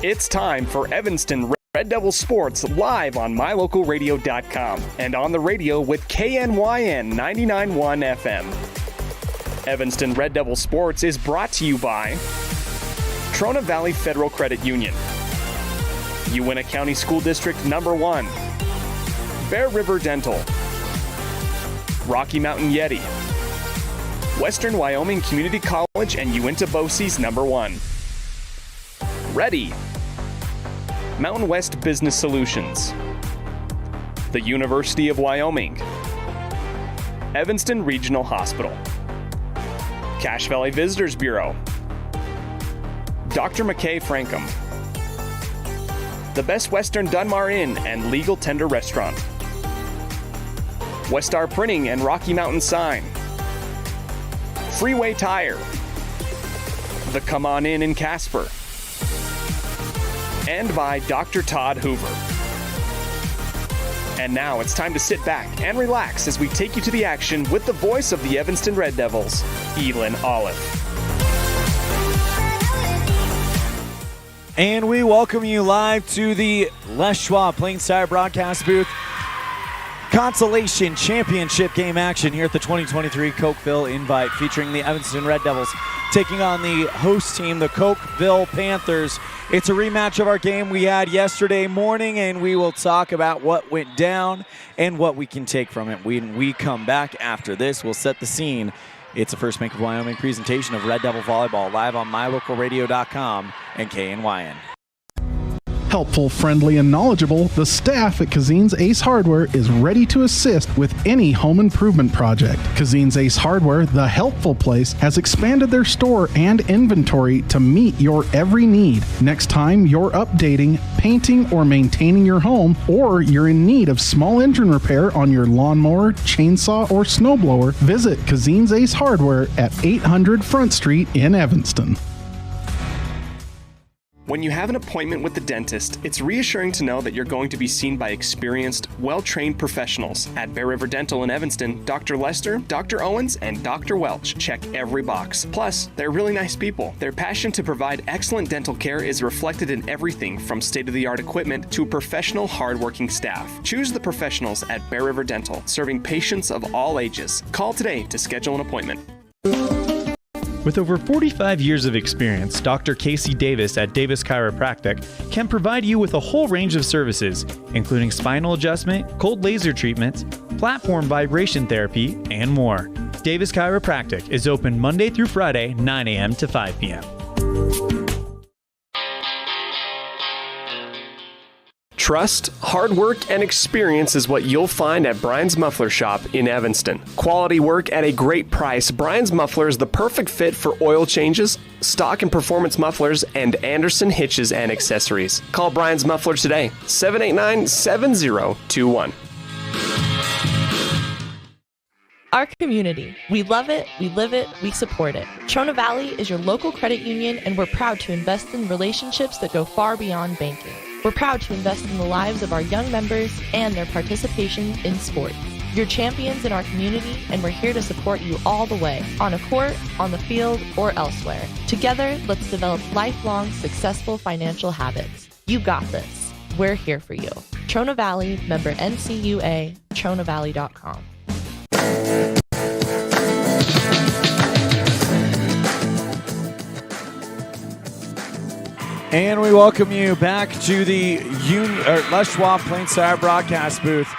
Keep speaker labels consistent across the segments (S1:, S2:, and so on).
S1: It's time for Evanston Red Devil Sports live on mylocalradio.com and on the radio with KNYN 99.1 FM. Evanston Red Devil Sports is brought to you by Trona Valley Federal Credit Union, Uintah County School District Number 1, Bear River Dental, Rocky Mountain Yeti, Western Wyoming Community College and Uintah BOCES Number 1. Ready. Mountain West Business Solutions, the University of Wyoming, Evanston Regional Hospital, Cache Valley Visitors Bureau, Dr. McKay Frankham, the Best Western Dunmar Inn and Legal Tender Restaurant, Westar Printing and Rocky Mountain Sign, Freeway Tire, the Come On In Casper, and by Dr. Todd Hoover. And now it's time to sit back and relax as we take you to the action with the voice of the Evanston Red Devils, Elan Olliff.
S2: And we welcome you live to the Les Schwab Plainsire broadcast booth. Consolation Championship game action here at the 2023 Cokeville Invite, featuring the Evanston Red Devils taking on the host team, the Cokeville Panthers. It's a rematch of our game we had yesterday morning, and we will talk about what went down and what we can take from it. When we come back after this, we'll set the scene. It's a First Bank of Wyoming presentation of Red Devil Volleyball, live on mylocalradio.com and KNYN.
S3: Helpful, friendly, and knowledgeable, the staff at Cazin's Ace Hardware is ready to assist with any home improvement project. Cazin's Ace Hardware, the helpful place, has expanded their store and inventory to meet your every need. Next time you're updating, painting, or maintaining your home, or you're in need of small engine repair on your lawnmower, chainsaw, or snowblower, visit Cazin's Ace Hardware at 800 Front Street in Evanston.
S1: When you have an appointment with the dentist, it's reassuring to know that you're going to be seen by experienced, well-trained professionals. At Bear River Dental in Evanston, Dr. Lester, Dr. Owens, and Dr. Welch check every box. Plus, they're really nice people. Their passion to provide excellent dental care is reflected in everything from state-of-the-art equipment to professional, hardworking staff. Choose the professionals at Bear River Dental, serving patients of all ages. Call today to schedule an appointment.
S4: With over 45 years of experience, Dr. Casey Davis at Davis Chiropractic can provide you with a whole range of services, including spinal adjustment, cold laser treatments, platform vibration therapy, and more. Davis Chiropractic is open Monday through Friday, 9 a.m. to 5 p.m.
S1: Trust, hard work, and experience is what you'll find at Brian's Muffler Shop in Evanston. Quality work at a great price, Brian's Muffler is the perfect fit for oil changes, stock and performance mufflers, and Anderson hitches and accessories. Call Brian's Muffler today, 789-7021.
S5: Our community. We love it, we live it, we support it. Trona Valley is your local credit union, and we're proud to invest in relationships that go far beyond banking. We're proud to invest in the lives of our young members and their participation in sports. You're champions in our community, and we're here to support you all the way, on a court, on the field, or elsewhere. Together, let's develop lifelong, successful financial habits. You got this. We're here for you. Trona Valley, member NCUA, TronaValley.com.
S2: And we welcome you back to the Les Schwab Plainsire broadcast booth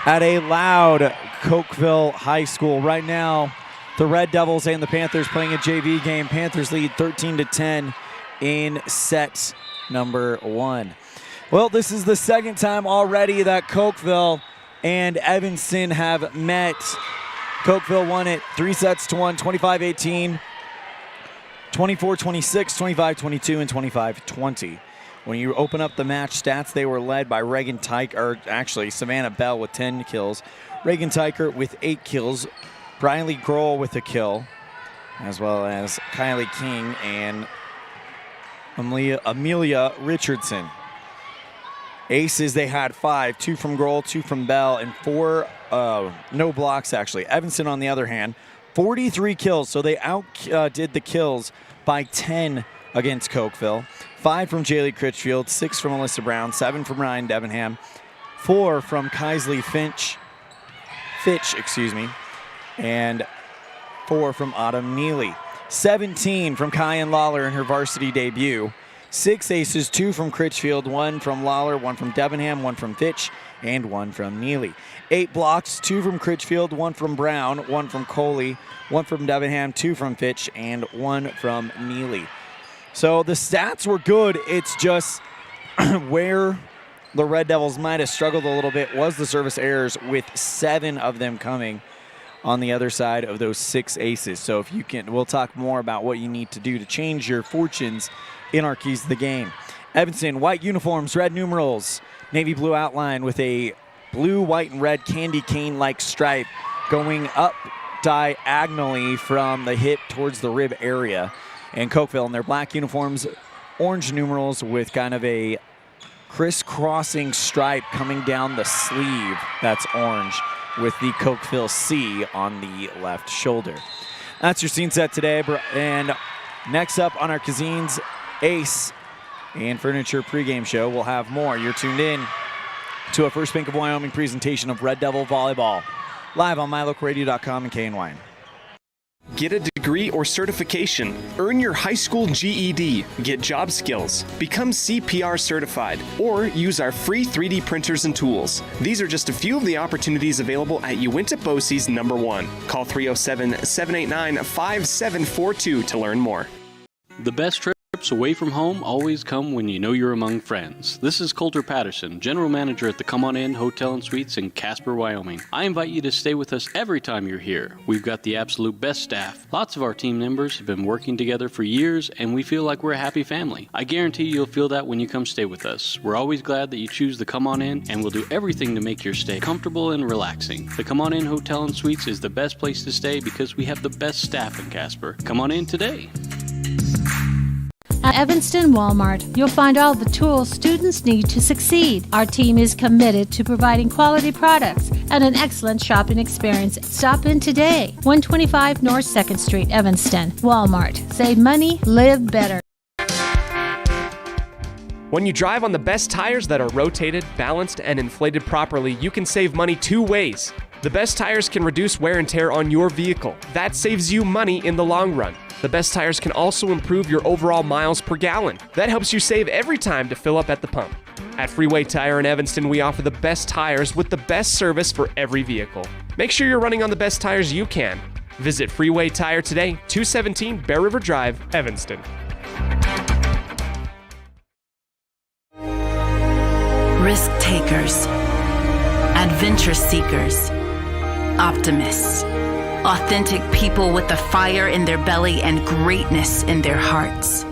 S2: at a loud Cokeville High School. Right now, the Red Devils and the Panthers playing a JV game. Panthers lead 13-10 in set number 1. Well, this is the second time already that Cokeville and Evanston have met. Cokeville won it 3-1, 25-18. 24-26, 25-22, and 25-20. When you open up the match stats, they were led by Reagan Tyker, or actually Savannah Bell with 10 kills, Reagan Tyker with 8 kills, Briley Grohl with a kill, as well as Kylie King and Amelia Richardson. Aces, they had 5, 2 from Grohl, 2 from Bell, and 4 no blocks, actually. Evanston, on the other hand, 43 kills, so they outdid the kills by 10 against Cokeville. 5 from Jaylee Critchfield, 6 from Alyssa Brown, 7 from Ryan Debenham, 4 from Kaisley Fitch, and 4 from Autumn Neely. 17 from Kyan Lawler in her varsity debut. 6 aces, 2 from Critchfield, 1 from Lawler, 1 from Debenham, 1 from Fitch, and 1 from Neely. 8 blocks, 2 from Critchfield, 1 from Brown, 1 from Coley, 1 from Debenham, 2 from Fitch, and 1 from Neely. So the stats were good. It's just where the Red Devils might have struggled a little bit was the service errors, with 7 of them coming on the other side of those 6 aces. So if you can, we'll talk more about what you need to do to change your fortunes in our keys to the game. Evanston, white uniforms, red numerals, navy blue outline with a blue, white, and red candy cane-like stripe going up diagonally from the hip towards the rib area. And Cokeville in their black uniforms, orange numerals with kind of a crisscrossing stripe coming down the sleeve. That's orange with the Cokeville C on the left shoulder. That's your scene set today. And next up on our Cazin's Ace and Furniture pregame show, we'll have more. You're tuned in to a First Bank of Wyoming presentation of Red Devil Volleyball, live on mylocalradio.com and KNYN.
S1: Get a degree or certification, earn your high school GED, get job skills, become CPR certified, or use our free 3D printers and tools. These are just a few of the opportunities available at Uinta BOCES number 1. Call 307-789-5742 to learn more.
S6: The best trips away from home always come when you know you're among friends. This is Coulter Patterson, General Manager at the Come On In Hotel and Suites in Casper, Wyoming. I invite you to stay with us every time you're here. We've got the absolute best staff. Lots of our team members have been working together for years, and we feel like we're a happy family. I guarantee you'll feel that when you come stay with us. We're always glad that you choose the Come On In, and we'll do everything to make your stay comfortable and relaxing. The Come On In Hotel and Suites is the best place to stay because we have the best staff in Casper. Come on in today.
S7: At Evanston Walmart, you'll find all the tools students need to succeed. Our team is committed to providing quality products and an excellent shopping experience. Stop in today. 125 North 2nd Street, Evanston. Walmart. Save money, live better.
S1: When you drive on the best tires that are rotated, balanced, and inflated properly, you can save money 2 ways. The best tires can reduce wear and tear on your vehicle. That saves you money in the long run. The best tires can also improve your overall miles per gallon. That helps you save every time to fill up at the pump. At Freeway Tire in Evanston, we offer the best tires with the best service for every vehicle. Make sure you're running on the best tires you can. Visit Freeway Tire today, 217 Bear River Drive, Evanston.
S8: Risk takers, adventure seekers, optimists, authentic people with the fire in their belly and greatness in their hearts.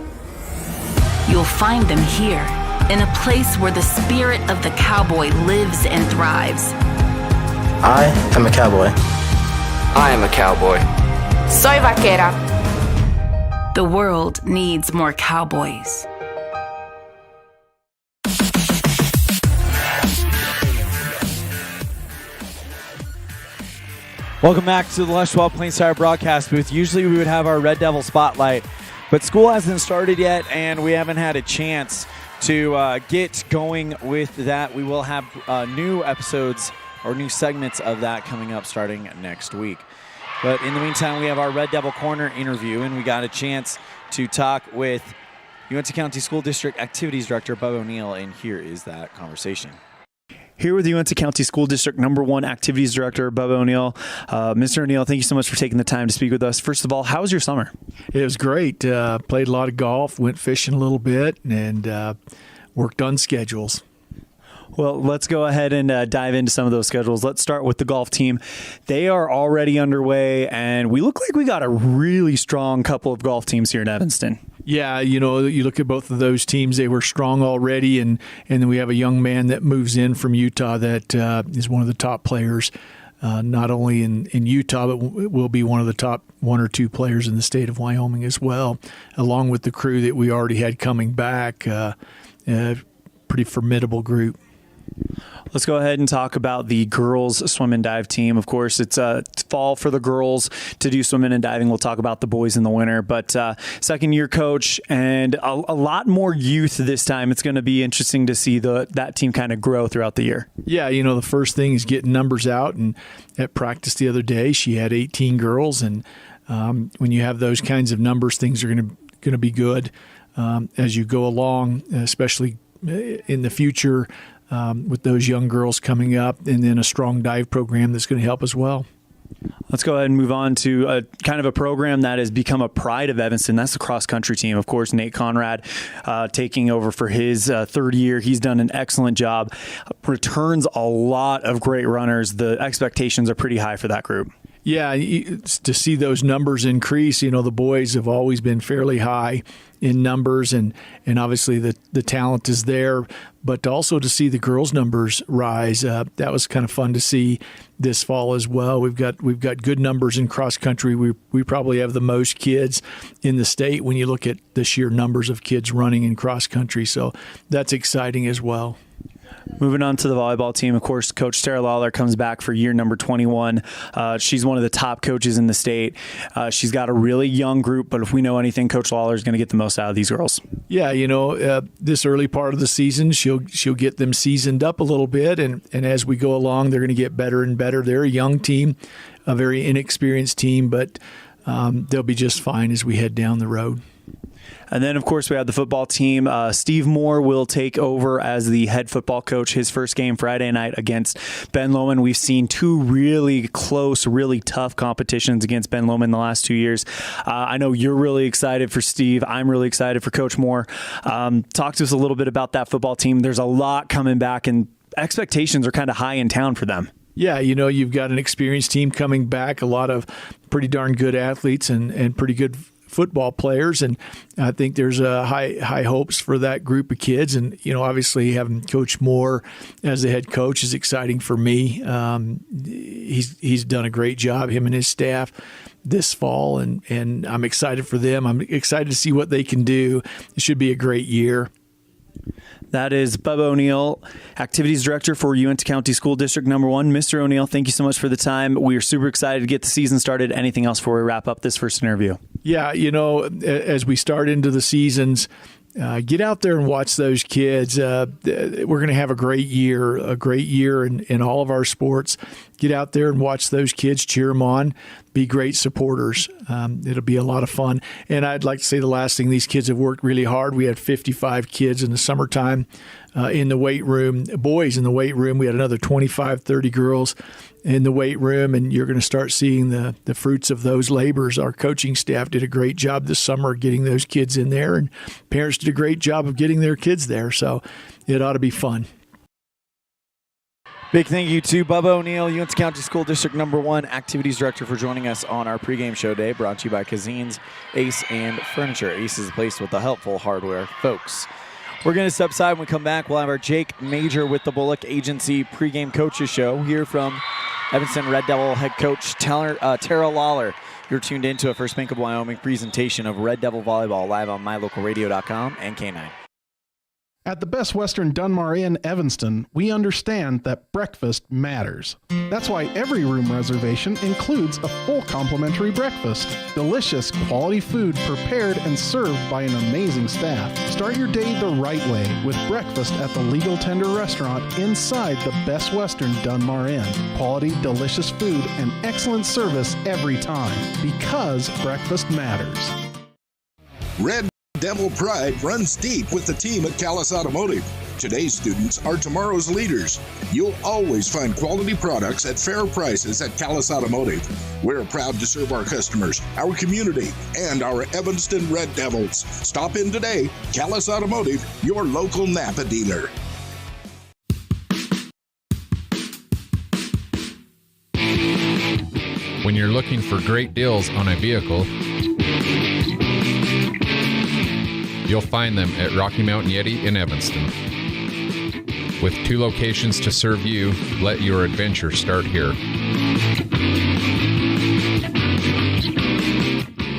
S8: You'll find them here, in a place where the spirit of the cowboy lives and thrives.
S9: I am a cowboy.
S10: I am a cowboy.
S11: Soy vaquera.
S8: The world needs more cowboys.
S2: Welcome back to the Les Schwab Plains Tire broadcast booth. Usually we would have our Red Devil spotlight, but school hasn't started yet, and we haven't had a chance to get going with that. We will have new episodes or new segments of that coming up starting next week. But in the meantime, we have our Red Devil Corner interview, and we got a chance to talk with Uinta County School District Activities Director Bub O'Neill, and here is that conversation.
S4: Here with the Uinta County School District #1 Activities Director, Bubba O'Neill. Mr. O'Neill, thank you so much for taking the time to speak with us. First of all, how was your summer?
S12: It was great. Played a lot of golf, went fishing a little bit, and worked on schedules.
S4: Well, let's go ahead and dive into some of those schedules. Let's start with the golf team. They are already underway, and we look like we got a really strong couple of golf teams here in Evanston.
S12: Yeah, you know, you look at both of those teams, they were strong already, and then we have a young man that moves in from Utah that is one of the top players, not only in Utah, but will be one of the top 1 or 2 players in the state of Wyoming as well, along with the crew that we already had coming back. Pretty formidable group.
S4: Let's go ahead and talk about the girls swim and dive team. Of course, it's fall for the girls to do swimming and diving. We'll talk about the boys in the winter, but second-year coach and a lot more youth this time. It's going to be interesting to see that team kind of grow throughout the year.
S12: Yeah, the first thing is getting numbers out, and at practice the other day, she had 18 girls, and when you have those kinds of numbers, things are going to be good as you go along, especially in the future. With those young girls coming up, and then a strong dive program that's going to help as well.
S4: Let's go ahead and move on to a kind of a program that has become a pride of Evanston. That's the cross-country team. Of course, Nate Conrad taking over for his third year. He's done an excellent job. Returns a lot of great runners. The expectations are pretty high for that group.
S12: Yeah, to see those numbers increase, the boys have always been fairly high in numbers, and obviously the talent is there, but also to see the girls' numbers rise, that was kind of fun to see this fall as well. We've got good numbers in cross country. We probably have the most kids in the state when you look at the sheer numbers of kids running in cross country, so that's exciting as well.
S4: Moving on to the volleyball team, of course, Coach Tara Lawler comes back for year number 21. She's one of the top coaches in the state. She's got a really young group, but if we know anything, Coach Lawler is going to get the most out of these girls. Yeah,
S12: this early part of the season, she'll get them seasoned up a little bit, and as we go along, they're going to get better and better. They're a young team, a very inexperienced team, but they'll be just fine as we head down the road.
S4: And then, of course, we have the football team. Steve Moore will take over as the head football coach. His first game Friday night against Ben Lomond. We've seen two really close, really tough competitions against Ben Lomond in the last 2 years. I know you're really excited for Steve. I'm really excited for Coach Moore. Talk to us a little bit about that football team. There's a lot coming back, and expectations are kind of high in town for them.
S12: Yeah, you've got an experienced team coming back, a lot of pretty darn good athletes and pretty good football players, and I think there's high hopes for that group of kids. And obviously having Coach Moore as the head coach is exciting for me. He's done a great job, him and his staff, this fall, and I'm excited for them. I'm excited to see what they can do. It should be a great year.
S4: That is Bubba O'Neill, Activities Director for Uinta County School District number 1. Mr. O'Neill, thank you so much for the time. We are super excited to get the season started. Anything else before we wrap up this first interview?
S12: Yeah, as we start into the seasons, get out there and watch those kids. We're going to have a great year in all of our sports. Get out there and watch those kids, cheer them on, be great supporters. It'll be a lot of fun. And I'd like to say the last thing, these kids have worked really hard. We had 55 kids in the summertime in the weight room, boys in the weight room. We had another 25, 30 girls in the weight room, and you're going to start seeing the fruits of those labors. Our coaching staff did a great job this summer getting those kids in there, and parents did a great job of getting their kids there. So it ought to be fun.
S2: Big thank you to Bubba O'Neill, Uinta County School District number 1 Activities Director, for joining us on our pregame show day, brought to you by Cazin's Ace and Furniture. Ace is the place with the helpful hardware, folks. We're going to step aside. When we come back, we'll have our Jake Major with the Bullock Agency pregame coaches show. Hear from Evanston Red Devil head coach Tara Lawler. You're tuned into a First Bank of Wyoming presentation of Red Devil Volleyball live on mylocalradio.com and K9.
S3: At the Best Western Dunmar Inn, Evanston, we understand that breakfast matters. That's why every room reservation includes a full complimentary breakfast. Delicious, quality food prepared and served by an amazing staff. Start your day the right way with breakfast at the Legal Tender Restaurant inside the Best Western Dunmar Inn. Quality, delicious food and excellent service every time, because breakfast matters.
S13: Red Devil pride runs deep with the team at Callis Automotive. Today's students are tomorrow's leaders. You'll always find quality products at fair prices at Callis Automotive. We're proud to serve our customers, our community, and our Evanston Red Devils. Stop in today. Callis Automotive, your local Napa dealer.
S14: When you're looking for great deals on a vehicle, you'll find them at Rocky Mountain Yeti in Evanston. With 2 locations to serve you, let your adventure start here.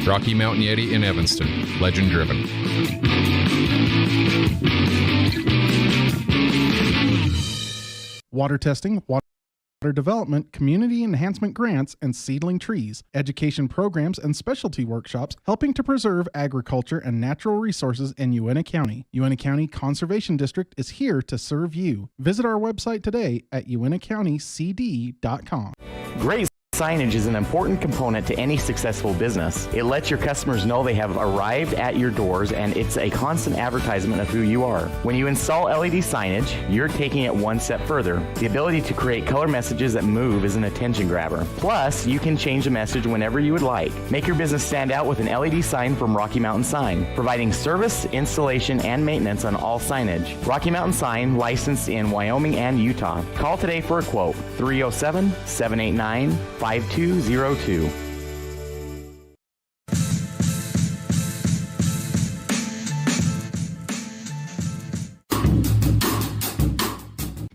S14: Rocky Mountain Yeti in Evanston, legend driven.
S3: water testing, water development, community enhancement grants, and seedling trees, education programs, and specialty workshops helping to preserve agriculture and natural resources in Uintah County. Uintah County Conservation District is here to serve you. Visit our website today at uintahcountycd.com.
S15: Great signage is an important component to any successful business. It lets your customers know they have arrived at your doors, and it's a constant advertisement of who you are. When you install LED signage, you're taking it one step further. The ability to create color messages that move is an attention grabber. Plus, you can change the message whenever you would like. Make your business stand out with an LED sign from Rocky Mountain Sign, providing service, installation, and maintenance on all signage. Rocky Mountain Sign, licensed in Wyoming and Utah. Call today for a quote, 307-789-5202.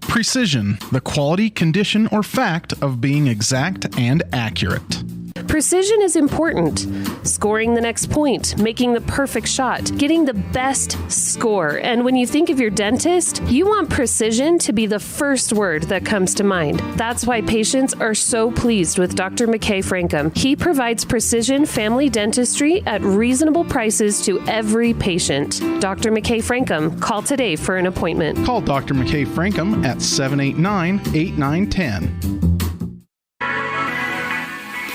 S3: Precision, the quality, condition, or fact of being exact and accurate.
S16: Precision is important. Scoring the next point, making the perfect shot, getting the best score. And when you think of your dentist, you want precision to be the first word that comes to mind. That's why patients are so pleased with Dr. McKay Frankum. He provides precision family dentistry at reasonable prices to every patient. Dr. McKay Frankum, call today for an appointment.
S3: Call Dr. McKay Frankum at 789-8910.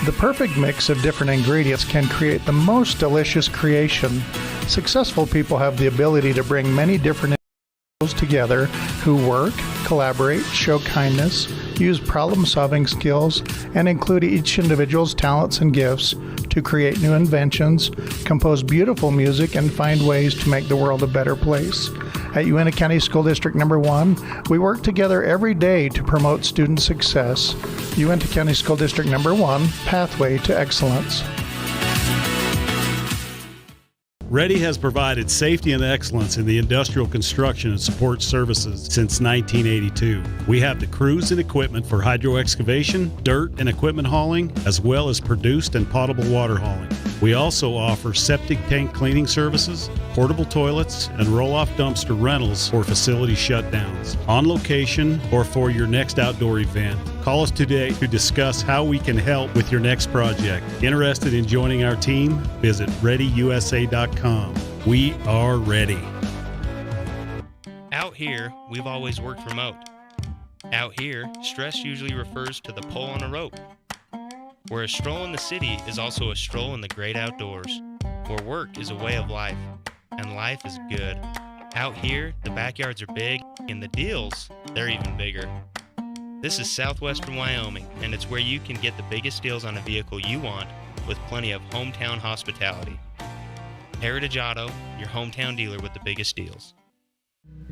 S17: The perfect mix of different ingredients can create the most delicious creation. Successful people have the ability to bring many different individuals together who work, collaborate, show kindness, use problem-solving skills, and include each individual's talents and gifts to create new inventions, compose beautiful music, and find ways to make the world a better place. At Uintah County School District Number 1, we work together every day to promote student success. Uintah County School District Number 1, Pathway to Excellence.
S18: Ready has provided safety and excellence in the industrial construction and support services since 1982. We have the crews and equipment for hydro excavation, dirt and equipment hauling, as well as produced and potable water hauling. We also offer septic tank cleaning services, portable toilets, and roll-off dumpster rentals for facility shutdowns, on location or for your next outdoor event. Call us today to discuss how we can help with your next project. Interested in joining our team? Visit ReadyUSA.com. We are ready.
S19: Out here, we've always worked remote. Out here, stress usually refers to the pull on a rope. Where a stroll in the city is also a stroll in the great outdoors. Where work is a way of life, and life is good. Out here, the backyards are big, and the deals, they're even bigger. This is southwestern Wyoming, and it's where you can get the biggest deals on a vehicle you want with plenty of hometown hospitality. Heritage Auto, your hometown dealer with the biggest deals.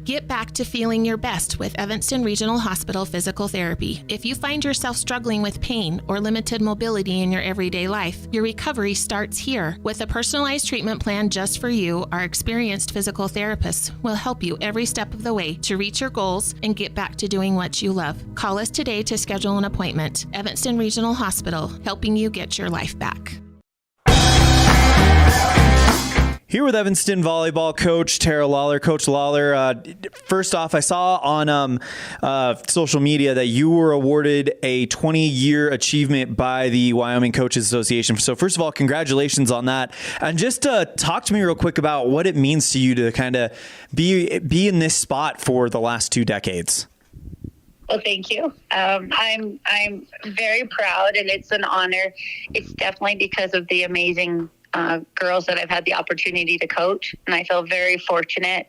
S20: Get back to feeling your best with Evanston Regional Hospital Physical Therapy. If you find yourself struggling with pain or limited mobility in your everyday life, your recovery starts here. With a personalized treatment plan just for you, our experienced physical therapists will help you every step of the way to reach your goals and get back to doing what you love. Call us today to schedule an appointment. Evanston Regional Hospital, helping you get your life back.
S2: Here with Evanston volleyball coach Tara Lawler. Coach Lawler, first off, I saw on social media that you were awarded a 20-year achievement by the Wyoming Coaches Association. So first of all, congratulations on that. And just talk to me real quick about what it means to you to kind of be in this spot for the last 2 decades.
S21: Well, thank you. I'm very proud, and it's an honor. It's definitely because of the amazing girls that I've had the opportunity to coach, and I feel very fortunate.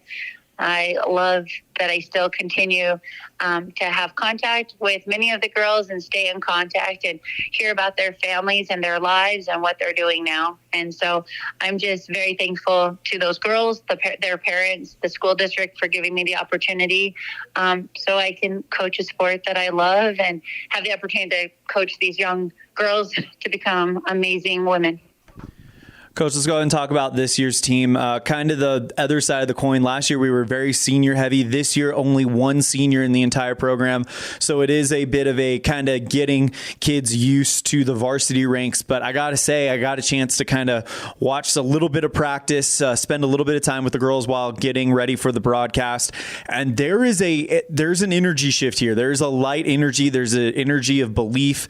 S21: I love that I still continue to have contact with many of the girls and stay in contact and hear about their families and their lives and what they're doing now. And so I'm just very thankful to those girls, their parents, the school district for giving me the opportunity so I can coach a sport that I love and have the opportunity to coach these young girls to become amazing women.
S2: Coach, let's go ahead and talk about this year's team. Kind of the other side of the coin. Last year we were very senior heavy. This year only one senior in the entire program. So it is a bit of a kind of getting kids used to the varsity ranks. But I got to say, I got a chance to kind of watch a little bit of practice, spend a little bit of time with the girls while getting ready for the broadcast. And there's an energy shift here. There's a light energy. There's an energy of belief.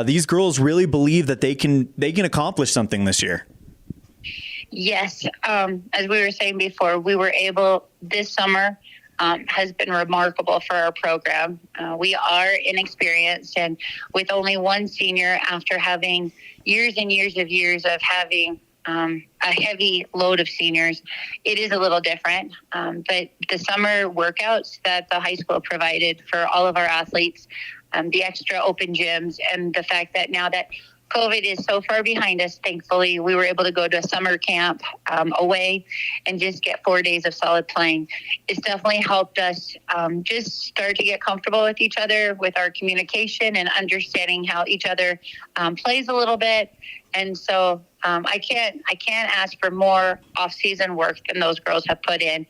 S2: These girls really believe that they can accomplish something this year.
S21: Yes. As we were saying before, we were able this summer has been remarkable for our program. We are inexperienced, and with only one senior after having years and years of having a heavy load of seniors, it is a little different. But the summer workouts that the high school provided for all of our athletes, the extra open gyms, and the fact that now that COVID is so far behind us, thankfully, we were able to go to a summer camp away and just get 4 days of solid playing. It's definitely helped us just start to get comfortable with each other, with our communication and understanding how each other plays a little bit. And so I can't ask for more off-season work than those girls have put in.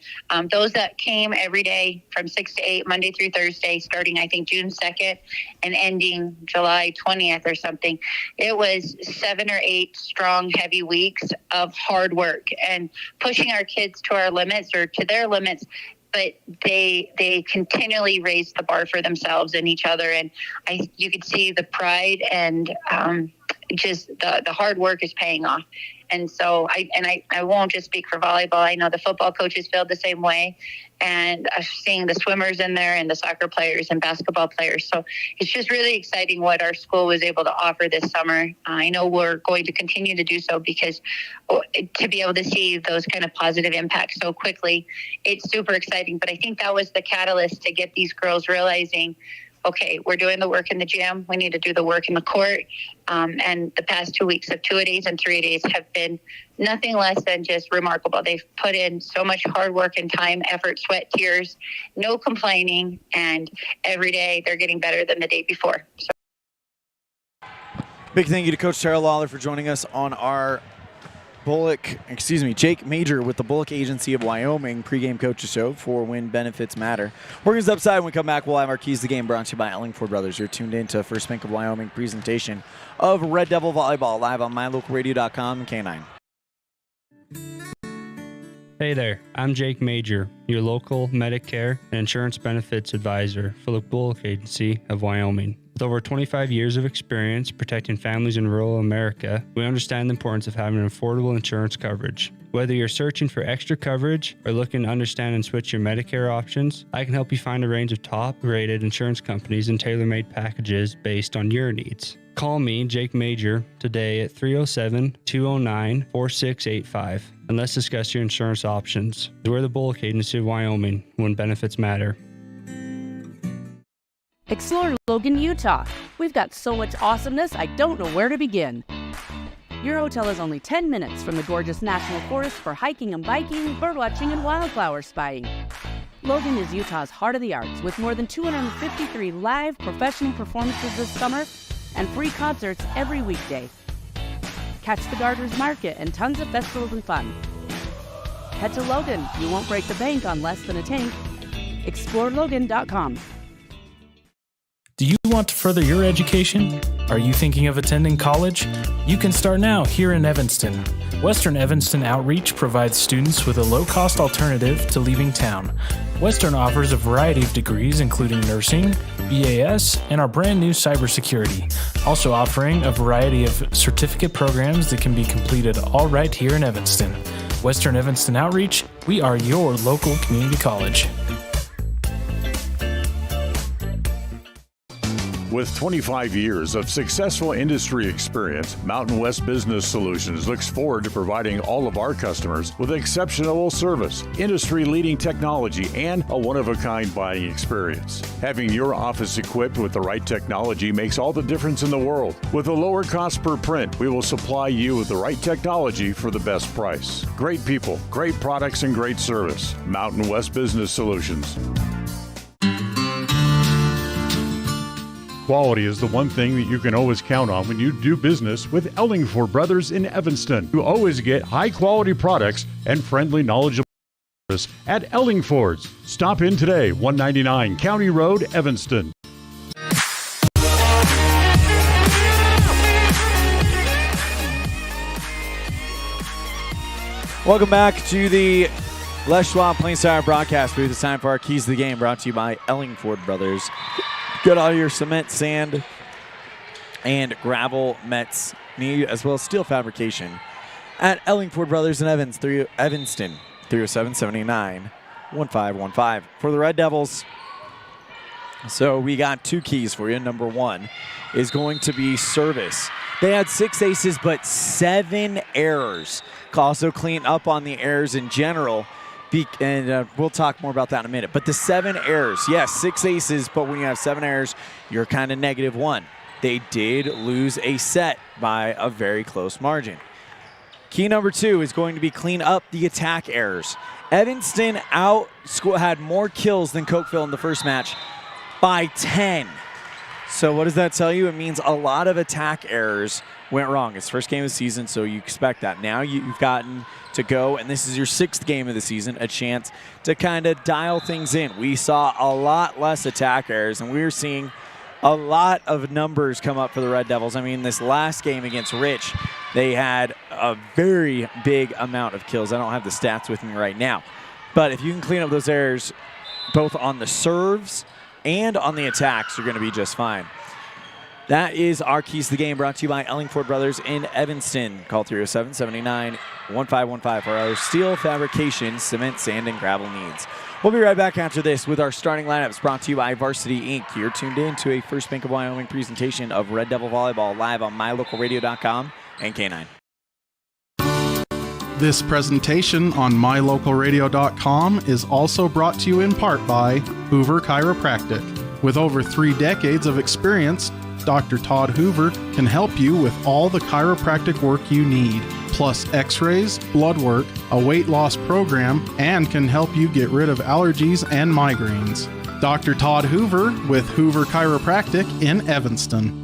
S21: Those that came every day from 6 to 8, Monday through Thursday, starting, I think, June 2nd and ending July 20th or something. It was 7 or 8 strong, heavy weeks of hard work and pushing our kids to our limits or to their limits. But they continually raised the bar for themselves and each other. And you could see the pride and just the hard work is paying off. And so I won't just speak for volleyball. I know the football coaches feel the same way, and seeing the swimmers in there and the soccer players and basketball players. So it's just really exciting what our school was able to offer this summer. I know we're going to continue to do so because to be able to see those kind of positive impacts so quickly, it's super exciting. But I think that was the catalyst to get these girls realizing, okay, we're doing the work in the gym. We need to do the work in the court. And the past 2 weeks of 2-a-days and 3-a-days have been nothing less than just remarkable. They've put in so much hard work and time, effort, sweat, tears, no complaining. And every day they're getting better than the day before. So.
S2: Big thank you to Coach Tara Lawler for joining us on our Jake Major with the Bullock Agency of Wyoming pregame coaches show for When Benefits Matter. We're going to upside. When we come back, we'll have our Keys to the Game brought to you by Ellingford Brothers. You're tuned in to First Bank of Wyoming presentation of Red Devil Volleyball live on mylocalradio.com and K9.
S5: Hey there, I'm Jake Major, your local Medicare and insurance benefits advisor for the Bullock Agency of Wyoming. With over 25 years of experience protecting families in rural America, we understand the importance of having affordable insurance coverage. Whether you're searching for extra coverage or looking to understand and switch your Medicare options, I can help you find a range of top-rated insurance companies and tailor-made packages based on your needs. Call me, Jake Major, today at 307-209-4685, and let's discuss your insurance options. We're the Bullock Agency of Wyoming, when benefits matter.
S22: Explore Logan, Utah. We've got so much awesomeness, I don't know where to begin. Your hotel is only 10 minutes from the gorgeous National Forest for hiking and biking, birdwatching, and wildflower spying. Logan is Utah's heart of the arts, with more than 253 live professional performances this summer and free concerts every weekday. Catch the Garters Market and tons of festivals and fun. Head to Logan. You won't break the bank on less than a tank. ExploreLogan.com.
S23: Do you want to further your education? Are you thinking of attending college? You can start now here in Evanston. Western Evanston Outreach provides students with a low-cost alternative to leaving town. Western offers a variety of degrees including nursing, BAS, and our brand new cybersecurity, also offering a variety of certificate programs that can be completed all right here in Evanston. Western Evanston Outreach, we are your local community college.
S24: With 25 years of successful industry experience, Mountain West Business Solutions looks forward to providing all of our customers with exceptional service, industry-leading technology, and a one-of-a-kind buying experience. Having your office equipped with the right technology makes all the difference in the world. With a lower cost per print, we will supply you with the right technology for the best price. Great people, great products, and great service. Mountain West Business Solutions.
S1: quality is the one thing that you can always count on when you do business with Ellingford Brothers in Evanston. You always get high-quality products and friendly, knowledgeable service at Ellingford's. Stop in today, 199 County Road, Evanston.
S2: Welcome back to the Les Schwab Plains Tire broadcast booth. It's time for our Keys to the Game, brought to you by Ellingford Brothers. Get all your cement, sand, and gravel mets need, as well as steel fabrication at Ellingford Brothers in Evanston, 307-789-1515. For the Red Devils, so we got two keys for you. Number one is going to be service. They had 6 aces, but 7 errors. Also clean up on the errors in general, and we'll talk more about that in a minute. But the 7 errors, yes, 6 aces, but when you have 7 errors, you're kind of -1. They did lose a set by a very close margin. Key number 2 is going to be clean up the attack errors. Evanston had more kills than Cokeville in the first match by 10. So what does that tell you? It means a lot of attack errors went wrong. It's first game of the season, so you expect that. Now you've gotten to go, and this is your 6th game of the season, a chance to kind of dial things in. We saw a lot less attack errors, and we were seeing a lot of numbers come up for the Red Devils. I mean, this last game against Rich, they had a very big amount of kills. I don't have the stats with me right now. But if you can clean up those errors, both on the serves and on the attacks, you're going to be just fine. That is our Keys to the Game, brought to you by Ellingford Brothers in Evanston. Call 307-789-1515 for our steel fabrication, cement, sand, and gravel needs. We'll be right back after this with our starting lineups, brought to you by Varsity Inc. You're tuned in to a First Bank of Wyoming presentation of Red Devil Volleyball live on mylocalradio.com and K9.
S3: This presentation on mylocalradio.com is also brought to you in part by Hoover Chiropractic. With over 3 decades of experience, Dr. Todd Hoover can help you with all the chiropractic work you need, plus x-rays, blood work, a weight loss program, and can help you get rid of allergies and migraines. Dr. Todd Hoover with Hoover Chiropractic in Evanston.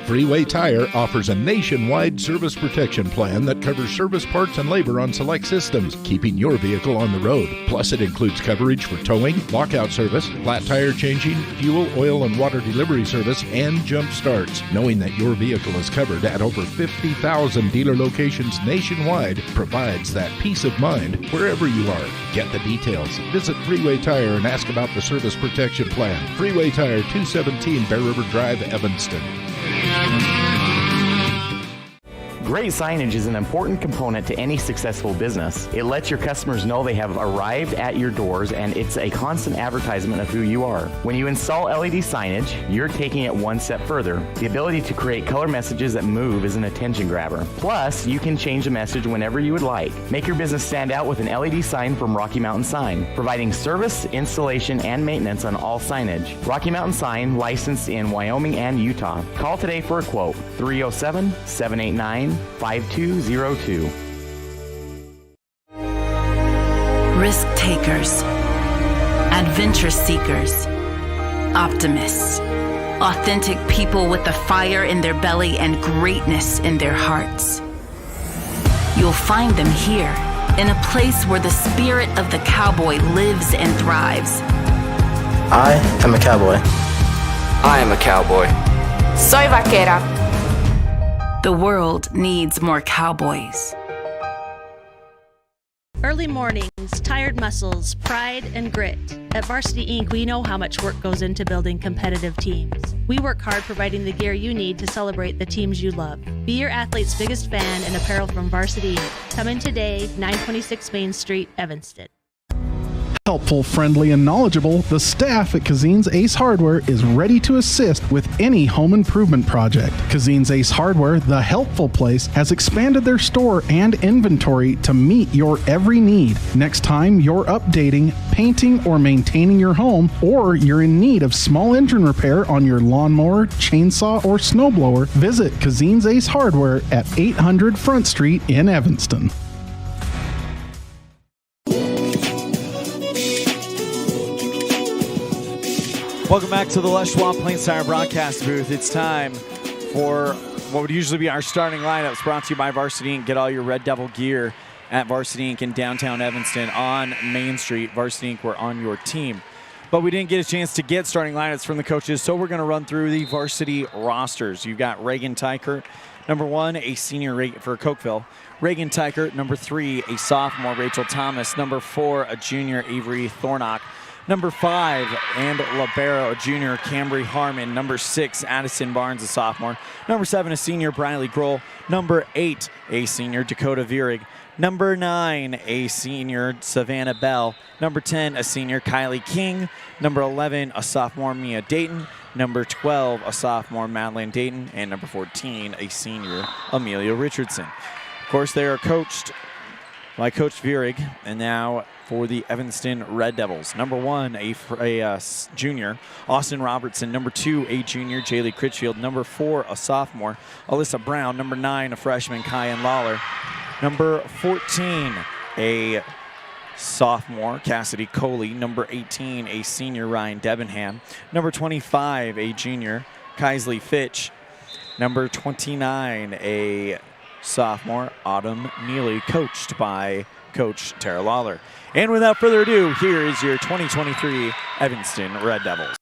S6: Freeway Tire offers a nationwide service protection plan that covers service parts and labor on select systems, keeping your vehicle on the road. Plus, it includes coverage for towing, lockout service, flat tire changing, fuel, oil, and water delivery service, and jump starts. Knowing that your vehicle is covered at over 50,000 dealer locations nationwide provides that peace of mind wherever you are. Get the details. Visit Freeway Tire and ask about the service protection plan. Freeway Tire, 217 Bear River Drive, Evanston.
S15: Great signage is an important component to any successful business. It lets your customers know they have arrived at your doors, and it's a constant advertisement of who you are. When you install LED signage, you're taking it one step further. The ability to create color messages that move is an attention grabber. Plus, you can change the message whenever you would like. Make your business stand out with an LED sign from Rocky Mountain Sign, providing service, installation, and maintenance on all signage. Rocky Mountain Sign, licensed in Wyoming and Utah. Call today for a quote, 307-789-5202.
S8: Risk takers, adventure seekers, optimists, authentic people with the fire in their belly and greatness in their hearts. You'll find them here, in a place where the spirit of the cowboy lives and thrives.
S10: I am a cowboy.
S11: I am a cowboy. Soy vaquera.
S8: The world needs more cowboys.
S7: Early mornings, tired muscles, pride, and grit. At Varsity Inc., we know how much work goes into building competitive teams. We work hard providing the gear you need to celebrate the teams you love. Be your athlete's biggest fan in apparel from Varsity Inc. Come in today, 926 Main Street, Evanston.
S3: Helpful, friendly, and knowledgeable, the staff at Cazin's Ace Hardware is ready to assist with any home improvement project. Cazin's Ace Hardware, the helpful place, has expanded their store and inventory to meet your every need. Next time you're updating, painting, or maintaining your home, or you're in need of small engine repair on your lawnmower, chainsaw, or snowblower, visit Cazin's Ace Hardware at 800 Front Street in Evanston.
S2: Welcome back to the Les Schwab Plains Tire broadcast booth. It's time for what would usually be our starting lineups, brought to you by Varsity Inc. Get all your Red Devil gear at Varsity Inc. in downtown Evanston on Main Street. Varsity Inc. We're on your team. But we didn't get a chance to get starting lineups from the coaches, so we're going to run through the varsity rosters. You've got Reagan Tykert, number 1, a senior for Cokeville. Reagan Tykert, number 3, a sophomore, Rachel Thomas. Number 4, a junior, Avery Thornock. Number 5, and libero, a junior, Cambry Harmon. Number 6, Addison Barnes, a sophomore. Number 7, a senior, Briley Grohl. Number 8, a senior, Dakota Vierig. Number 9, a senior, Savannah Bell. Number 10, a senior, Kylie King. Number 11, a sophomore, Mia Dayton. Number 12, a sophomore, Madeline Dayton. And number 14, a senior, Amelia Richardson. Of course, they are coached by Coach Vierig. And now for the Evanston Red Devils. Number 1, a junior, Austin Robertson. Number 2, a junior, Jaylee Critchfield. Number 4, a sophomore, Alyssa Brown. Number 9, a freshman, Kyan Lawler. Number 14, a sophomore, Cassidy Coley. Number 18, a senior, Ryan Debenham. Number 25, a junior, Kaisley Fitch. Number 29, a sophomore, Autumn Neely, coached by Coach Tara Lawler. And without further ado, here is your 2023 Evanston Red Devils.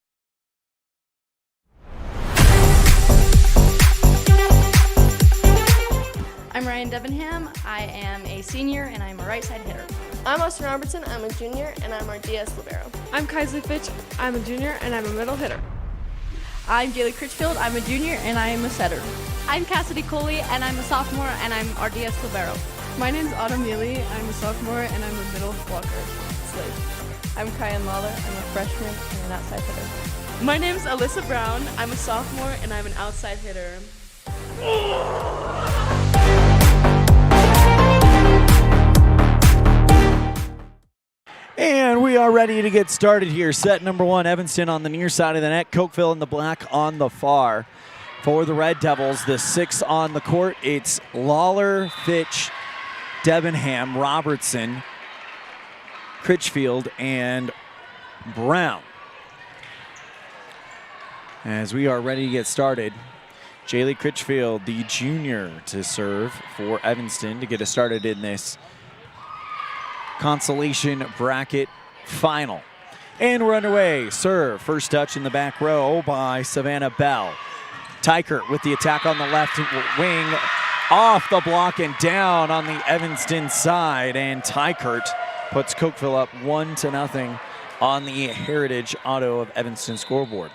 S4: I'm Ryan Debenham. I am a senior and I'm a right side hitter.
S9: I'm Austin Robertson. I'm a junior and I'm our DS libero.
S12: I'm Kaisley Fitch. I'm a junior and I'm a middle hitter.
S13: I'm Jaylee Critchfield. I'm a junior and I am a setter.
S25: I'm Cassidy Coley and I'm a sophomore and I'm our DS libero.
S12: My name's Autumn Neely. I'm a sophomore and I'm a middle blocker.
S26: I'm Kyan Lawler. I'm a freshman and an outside hitter.
S27: My name's Alyssa Brown. I'm a sophomore and I'm an outside hitter.
S2: And we are ready to get started here. Set number 1, Evanston on the near side of the net, Cokeville in the black on the far. For the Red Devils, the 6 on the court, it's Lawler, Fitch, Debenham, Robertson, Critchfield, and Brown. As we are ready to get started, Jaylee Critchfield, the junior, to serve for Evanston to get us started in this consolation bracket final. And we're underway. Serve, first touch in the back row by Savannah Bell. Tykert with the attack on the left wing, off the block and down on the Evanston side. And Tykert puts Cokeville up 1-0 on the Heritage Auto of Evanston scoreboard.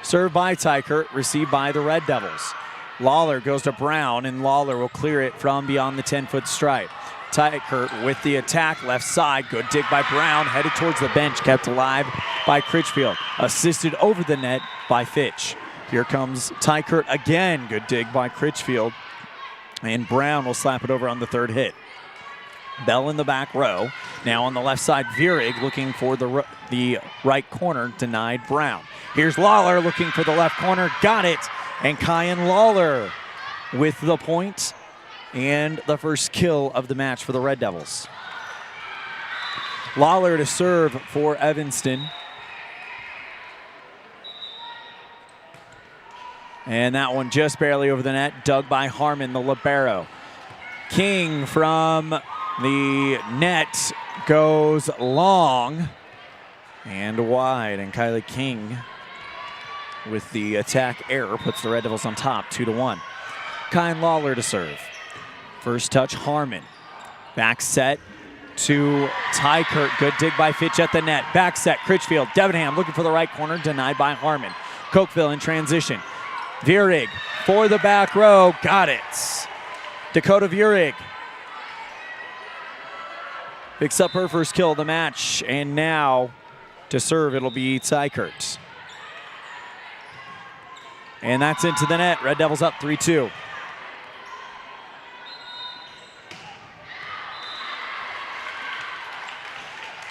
S2: Served by Tykert, received by the Red Devils. Lawler goes to Brown, and Lawler will clear it from beyond the 10-foot stripe. Tykert with the attack, left side. Good dig by Brown, headed towards the bench, kept alive by Critchfield. Assisted over the net by Fitch. Here comes Tykert again. Good dig by Critchfield. And Brown will slap it over on the third hit. Bell in the back row. Now on the left side, Vierig looking for the right corner, denied Brown. Here's Lawler looking for the left corner, got it. And Kyan Lawler with the point and the first kill of the match for the Red Devils. Lawler to serve for Evanston. And that one just barely over the net, dug by Harmon, the libero. King from the net goes long and wide, and Kylie King with the attack error puts the Red Devils on top, 2-1. Kyan Lawler to serve. First touch, Harmon. Back set to Tykert. Good dig by Fitch at the net. Back set, Critchfield. Debenham looking for the right corner, denied by Harmon. Cokeville in transition. Vierig for the back row, got it. Dakota Vierig picks up her first kill of the match, and now to serve it'll be Tykert. And that's into the net. Red Devils up 3-2.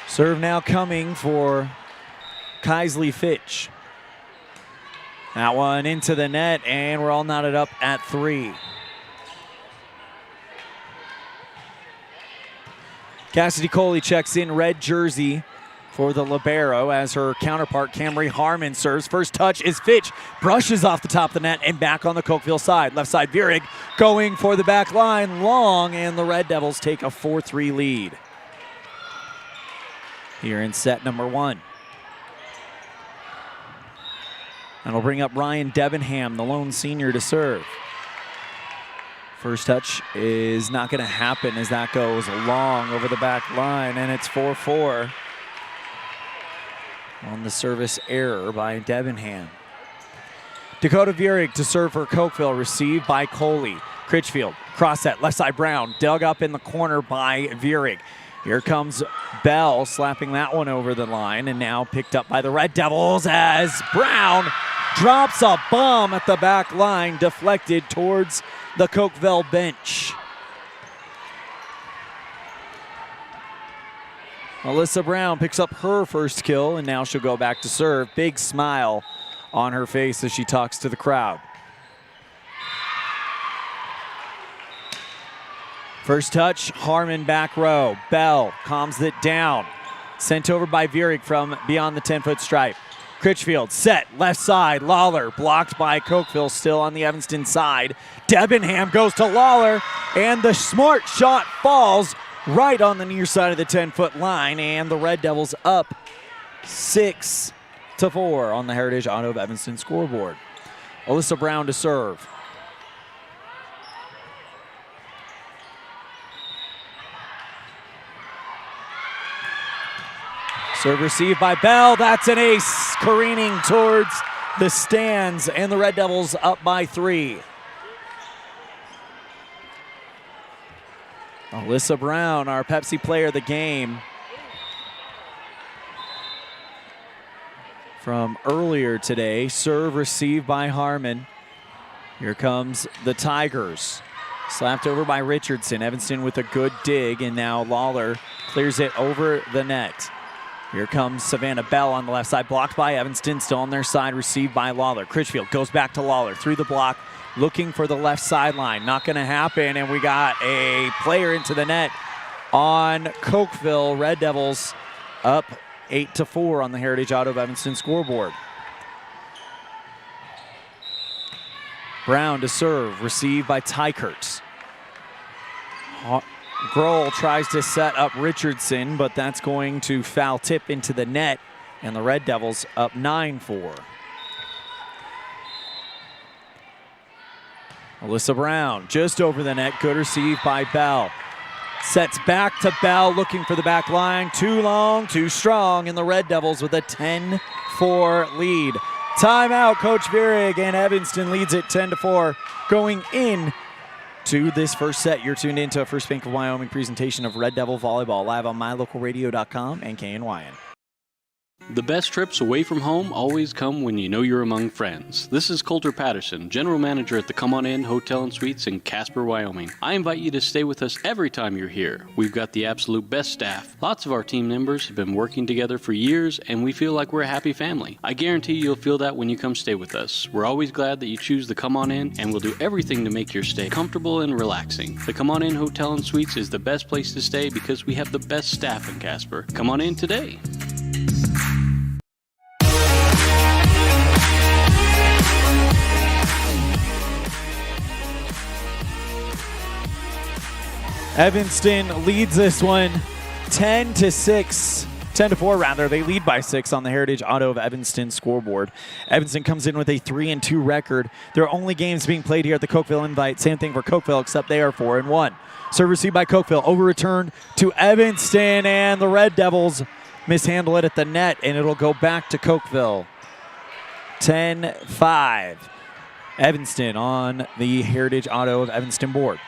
S2: Serve now coming for Kaisley Fitch. That one into the net, and we're all knotted up at 3. Cassidy Coley checks in, red jersey for the libero as her counterpart Camry Harmon serves. First touch is Fitch, brushes off the top of the net and back on the Cokeville side. Left side Vierig going for the back line, long, and the Red Devils take a 4-3 lead here in set number 1. And we'll bring up Ryan Debenham, the lone senior, to serve. First touch is not going to happen as that goes long over the back line, and it's 4-4 on the service error by Debenham. Dakota Vierig to serve for Cokeville, received by Coley. Critchfield, cross set, left side Brown, dug up in the corner by Vierig. Here comes Bell, slapping that one over the line, and now picked up by the Red Devils as Brown drops a bomb at the back line, deflected towards the Cokeville bench. Alyssa Brown picks up her first kill, and now she'll go back to serve. Big smile on her face as she talks to the crowd. First touch, Harmon back row. Bell calms it down. Sent over by Vierig from beyond the 10-foot stripe. Critchfield set, left side, Lawler blocked by Cokeville, still on the Evanston side. Debenham goes to Lawler, and the smart shot falls right on the near side of the 10-foot line, and the Red Devils up 6-4 on the Heritage Auto of Evanston scoreboard. Alyssa Brown to serve. Serve received by Bell. That's an ace, careening towards the stands, and the Red Devils up by 3. Alyssa Brown, our Pepsi player of the game from earlier today. Serve received by Harmon. Here comes the Tigers. Slapped over by Richardson. Evanston with a good dig, and now Lawler clears it over the net. Here comes Savannah Bell on the left side, blocked by Evanston, still on their side, received by Lawler. Critchfield goes back to Lawler, through the block, looking for the left sideline. Not going to happen, and we got a player into the net on Cokeville. Red Devils up 8-4 on the Heritage Auto of Evanston scoreboard. Brown to serve, received by Tykert. Grohl tries to set up Richardson, but that's going to foul tip into the net, and the Red Devils up 9-4. Alyssa Brown just over the net, good receive by Bell. Sets back to Bell, looking for the back line. Too long, too strong, and the Red Devils with a 10-4 lead. Timeout, Coach Vierig, and Evanston leads it 10-4 going in to this first set. You're tuned into a First Bank of Wyoming presentation of Red Devil Volleyball, live on mylocalradio.com and KNYN.
S14: The best trips away from home always come when you know you're among friends. This is Coulter Patterson, General Manager at the Come On In Hotel and Suites in Casper, Wyoming. I invite you to stay with us every time you're here. We've got the absolute best staff. Lots of our team members have been working together for years, and we feel like we're a happy family. I guarantee you'll feel that when you come stay with us. We're always glad that you choose the Come On In, and we'll do everything to make your stay comfortable and relaxing. The Come On In Hotel and Suites is the best place to stay because we have the best staff in Casper. Come on in today.
S2: Evanston leads this one 10-4 rather. They lead by 6 on the Heritage Auto of Evanston scoreboard. Evanston comes in with a 3-2 record. Their only games being played here at the Cokeville Invite. Same thing for Cokeville, except they are 4-1. Serve received by Cokeville. Over return to Evanston, and the Red Devils mishandle it at the net, and it'll go back to Cokeville. 10-5. Evanston on the Heritage Auto of Evanston board.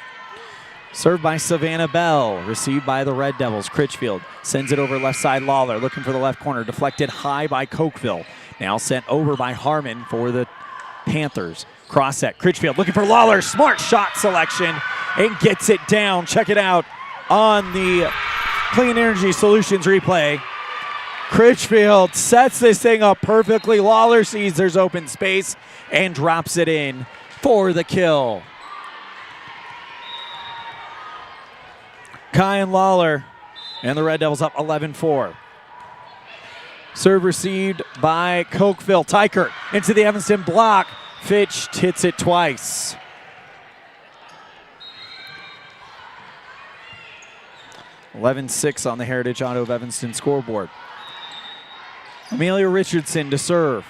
S2: Served by Savannah Bell, received by the Red Devils. Critchfield sends it over left side. Lawler looking for the left corner, deflected high by Cokeville. Now sent over by Harmon for the Panthers. Cross set, Critchfield looking for Lawler. Smart shot selection and gets it down. Check it out on the Clean Energy Solutions replay. Critchfield sets this thing up perfectly. Lawler sees there's open space and drops it in for the kill. Kyan Lawler and the Red Devils up 11-4. Serve received by Cokeville. Tykert into the Evanston block. Fitch hits it twice. (11-6) on the Heritage Auto of Evanston scoreboard. Amelia Richardson to serve.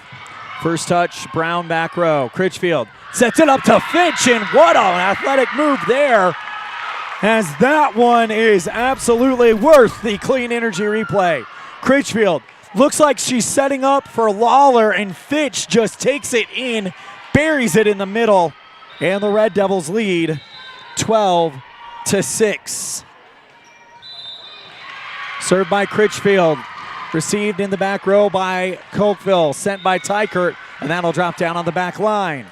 S2: First touch, Brown back row. Critchfield sets it up to Fitch, and what an athletic move there, as that one is absolutely worth the Clean Energy replay. Critchfield looks like she's setting up for Lawler, and Fitch just takes it in, buries it in the middle, and the Red Devils lead 12-6. Served by Critchfield. Received in the back row by Cokeville. Sent by Tykert, and that'll drop down on the back line.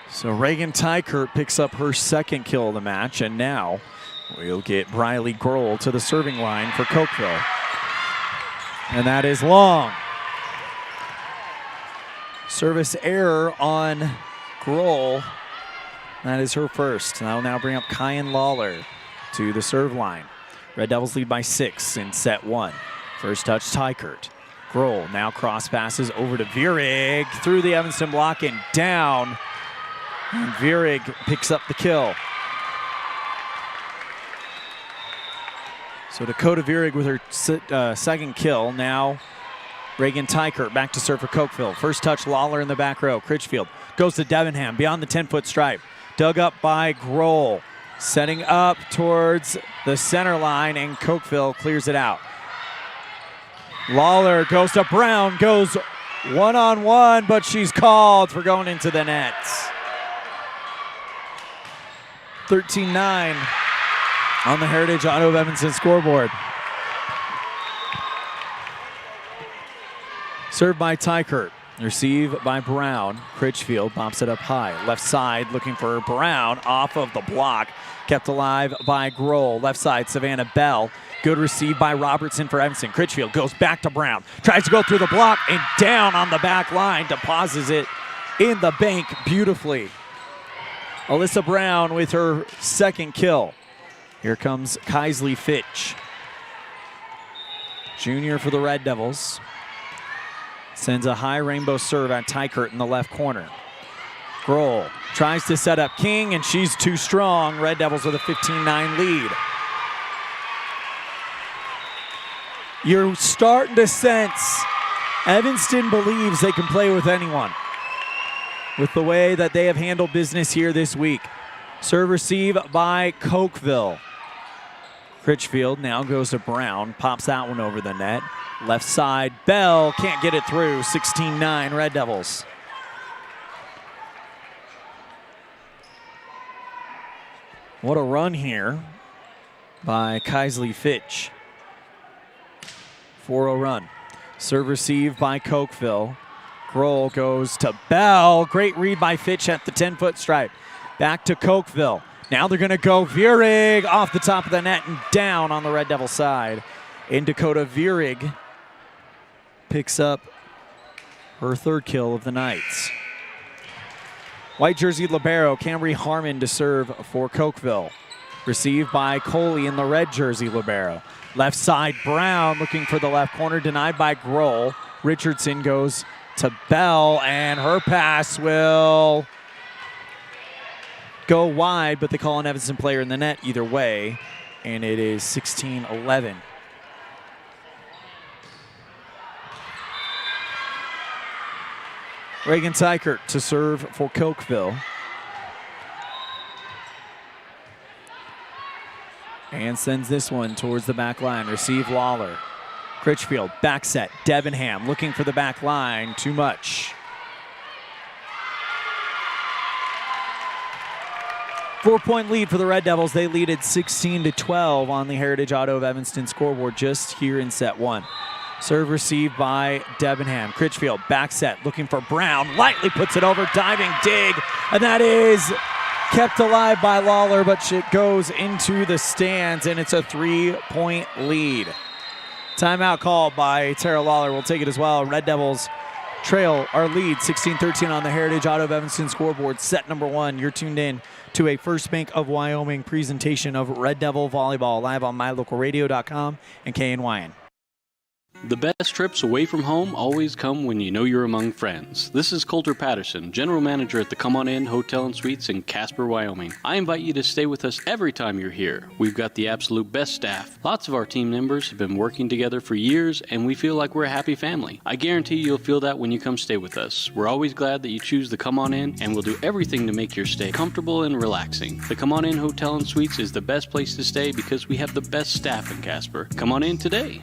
S2: So Reagan Tykert picks up her second kill of the match, and now we'll get Briley Grohl to the serving line for Cokeville. And that is long. Service error on Grohl. That is her first. That'll now bring up Kyan Lawler to the serve line. Red Devils lead by 6 in set 1. First touch, Tykert. Grohl now cross passes over to Vierig through the Evanston block and down. And Vierig picks up the kill. So Dakota Vierig with her second kill. Now Reagan Tykert back to serve for Cokeville. First touch, Lawler in the back row. Critchfield goes to Debenham beyond the 10-foot stripe. Dug up by Grohl. Setting up towards the center line, and Cokeville clears it out. Lawler goes to Brown, goes one-on-one, but she's called for going into the nets. 13-9 on the Heritage Auto of Evanston scoreboard. Served by Tykert. Receive by Brown. Critchfield bumps it up high. Left side looking for Brown off of the block. Kept alive by Grohl. Left side, Savannah Bell. Good receive by Robertson for Evanston. Critchfield goes back to Brown. Tries to go through the block and down on the back line. Deposits it in the bank beautifully. Alyssa Brown with her second kill. Here comes Kaisley Fitch. Junior for the Red Devils. Sends a high rainbow serve at Tykert in the left corner. Grohl tries to set up King, and she's too strong. Red Devils with a 15-9 lead. You're starting to sense Evanston believes they can play with anyone with the way that they have handled business here this week. Serve receive by Cokeville. Critchfield now goes to Brown, pops that one over the net. Left side, Bell can't get it through. 16-9 Red Devils. What a run here by Kaisley Fitch. 4-0 run. Serve receive by Cokeville. Grohl goes to Bell. Great read by Fitch at the 10-foot stripe. Back to Cokeville. Now they're going to go Vierig off the top of the net and down on the Red Devil side. And Dakota Vierig picks up her third kill of the night. White jersey libero Camry Harmon to serve for Cokeville. Received by Coley in the red jersey libero. Left side, Brown looking for the left corner, denied by Grohl. Richardson goes to Bell, and her pass will go wide, but they call an Evanston player in the net either way, and it is 16-11. Reagan Tykert to serve for Cokeville. And sends this one towards the back line. Receive Lawler. Critchfield, back set. Debenham looking for the back line. Too much. 4-point lead for the Red Devils. They lead at 16-12 on the Heritage Auto of Evanston scoreboard just here in set 1. Serve received by Debenham. Critchfield, back set, looking for Brown. Lightly puts it over, diving dig, and that is kept alive by Lawler, but it goes into the stands, and it's a 3-point lead. Timeout called by Tara Lawler. We'll take it as well. Red Devils trail our lead 16-13 on the Heritage Auto of Evanston scoreboard. Set number 1. You're tuned in to a First Bank of Wyoming presentation of Red Devil Volleyball live on mylocalradio.com and KNYN.
S14: The best trips away from home always come when you know you're among friends. This is Coulter Patterson, General Manager at the Come On In Hotel and Suites in Casper, Wyoming. I invite you to stay with us every time you're here. We've got the absolute best staff. Lots of our team members have been working together for years, and we feel like we're a happy family. I guarantee you'll feel that when you come stay with us. We're always glad that you choose the Come On In, and we'll do everything to make your stay comfortable and relaxing. The Come On In Hotel and Suites is the best place to stay because we have the best staff in Casper. Come on in today.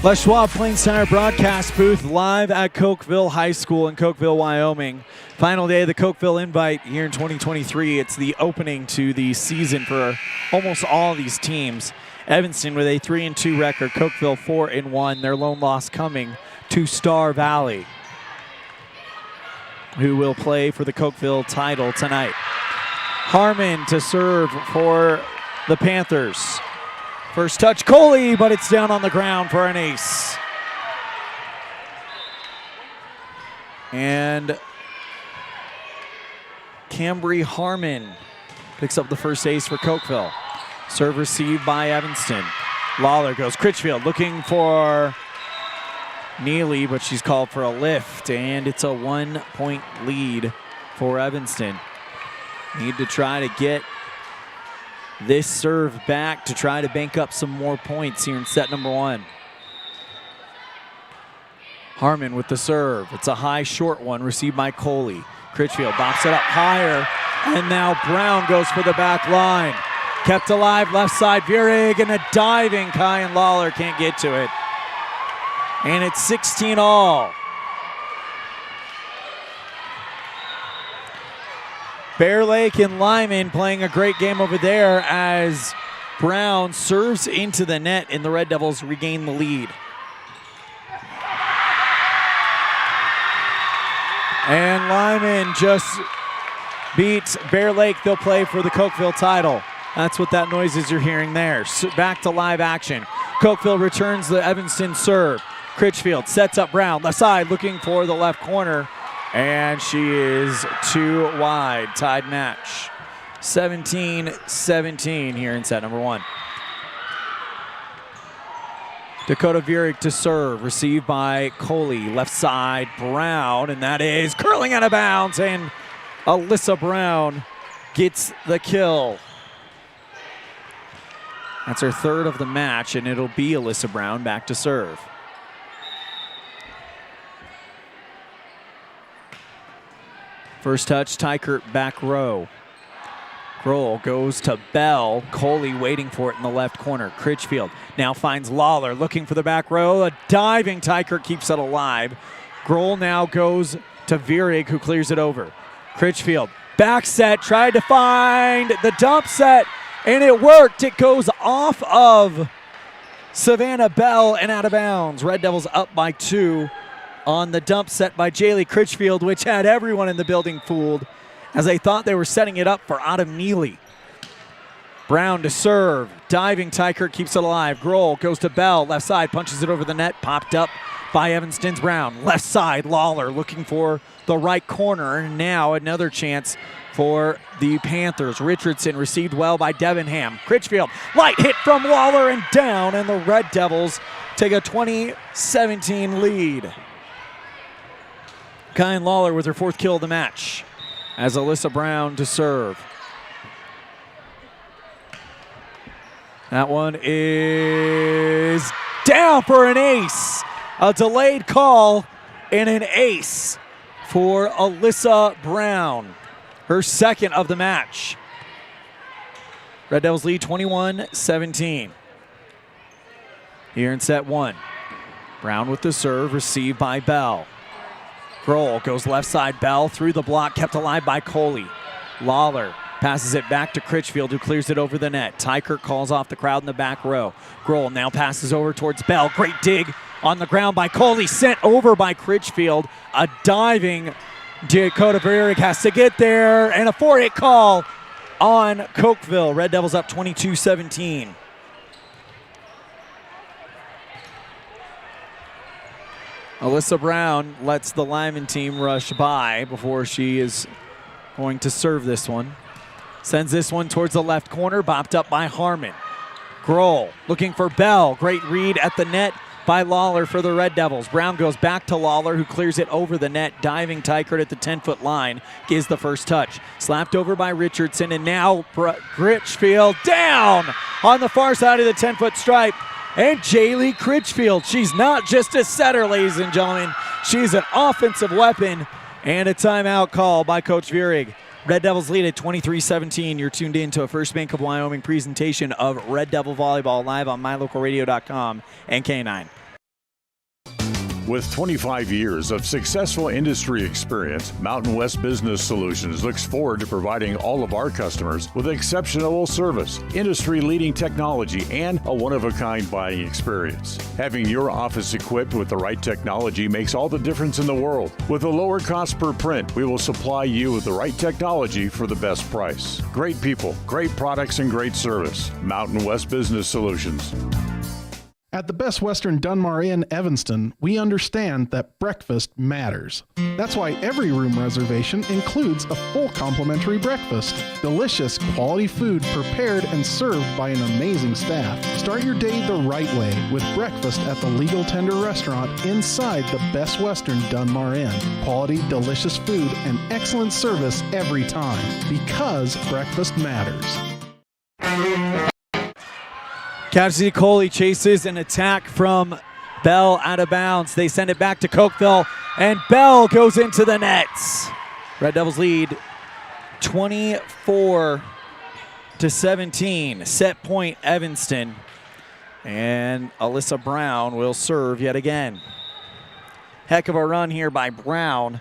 S2: Les Schwab Plains Tire broadcast booth live at Cokeville High School in Cokeville, Wyoming. Final day of the Cokeville Invite here in 2023. It's the opening to the season for almost all these teams. Evanston with a 3-2 record, Cokeville 4-1. Their lone loss coming to Star Valley, who will play for the Cokeville title tonight. Harmon to serve for the Panthers. First touch, Coley, but it's down on the ground for an ace. And Cambry Harmon picks up the first ace for Cokeville. Serve received by Evanston. Lawler goes Critchfield looking for Neely, but she's called for a lift, and it's a 1-point lead for Evanston. Need to try to get this serve back to try to bank up some more points here in set number 1. Harmon with the serve. It's a high short one received by Coley. Critchfield bops it up higher, and now Brown goes for the back line. Kept alive left side, Vierig, and a diving Kyan Lawler can't get to it. And it's 16 all. Bear Lake and Lyman playing a great game over there as Brown serves into the net and the Red Devils regain the lead. And Lyman just beats Bear Lake. They'll play for the Cokeville title. That's what that noise is you're hearing there. Back to live action. Cokeville returns the Evanston serve. Critchfield sets up Brown, left side, looking for the left corner. And she is too wide. Tied match. 17-17 here in set number 1. Dakota Vierig to serve. Received by Coley. Left side, Brown. And that is curling out of bounds. And Alyssa Brown gets the kill. That's her third of the match, and it'll be Alyssa Brown back to serve. First touch, Tykert back row. Grohl goes to Bell. Coley waiting for it in the left corner. Critchfield now finds Lawler looking for the back row. A diving Tykert keeps it alive. Grohl now goes to Vierig, who clears it over. Critchfield, back set, tried to find the dump set, and it worked. It goes off of Savannah Bell and out of bounds. Red Devils up by 2. On the dump set by Jaylee Critchfield, which had everyone in the building fooled as they thought they were setting it up for Autumn Neely. Brown to serve. Diving Tykert keeps it alive. Grohl goes to Bell. Left side, punches it over the net. Popped up by Evanston's Brown. Left side, Lawler looking for the right corner. And now another chance for the Panthers. Richardson received well by Debenham. Critchfield, light hit from Lawler and down, and the Red Devils take a 20-17 lead. Kyan Lawler with her 4th kill of the match as Alyssa Brown to serve. That one is down for an ace. A delayed call and an ace for Alyssa Brown. Her 2nd of the match. Red Devils lead 21-17. Here in set 1. Brown with the serve, received by Bell. Grohl goes left side, Bell through the block, kept alive by Coley. Lawler passes it back to Critchfield, who clears it over the net. Tykert calls off the crowd in the back row. Grohl now passes over towards Bell. Great dig on the ground by Coley, sent over by Critchfield. A diving Dakota Vierig has to get there, and a 4-8 call on Cokeville. Red Devils up 22-17. Alyssa Brown lets the Lyman team rush by before she is going to serve this one. Sends this one towards the left corner, bopped up by Harmon. Grohl looking for Bell. Great read at the net by Lawler for the Red Devils. Brown goes back to Lawler, who clears it over the net. Diving Tykert at the 10-foot line gives the first touch. Slapped over by Richardson, and now Critchfield down on the far side of the 10-foot stripe. And Jaylee Critchfield, she's not just a setter, ladies and gentlemen. She's an offensive weapon, and a timeout call by Coach Vurig. Red Devils lead at 23-17. You're tuned in to a First Bank of Wyoming presentation of Red Devil Volleyball live on mylocalradio.com and K9.
S24: With 25 years of successful industry experience, Mountain West Business Solutions looks forward to providing all of our customers with exceptional service, industry-leading technology, and a one-of-a-kind buying experience. Having your office equipped with the right technology makes all the difference in the world. With a lower cost per print, we will supply you with the right technology for the best price. Great people, great products, and great service. Mountain West Business Solutions.
S3: At the Best Western Dunmar Inn, Evanston, we understand that breakfast matters. That's why every room reservation includes a full complimentary breakfast. Delicious, quality food prepared and served by an amazing staff. Start your day the right way with breakfast at the Legal Tender Restaurant inside the Best Western Dunmar Inn. Quality, delicious food, and excellent service every time. Because breakfast matters.
S2: Kansas City Coley chases an attack from Bell out of bounds. They send it back to Cokeville, and Bell goes into the nets. Red Devils lead 24-17. Set point Evanston. And Alyssa Brown will serve yet again. Heck of a run here by Brown.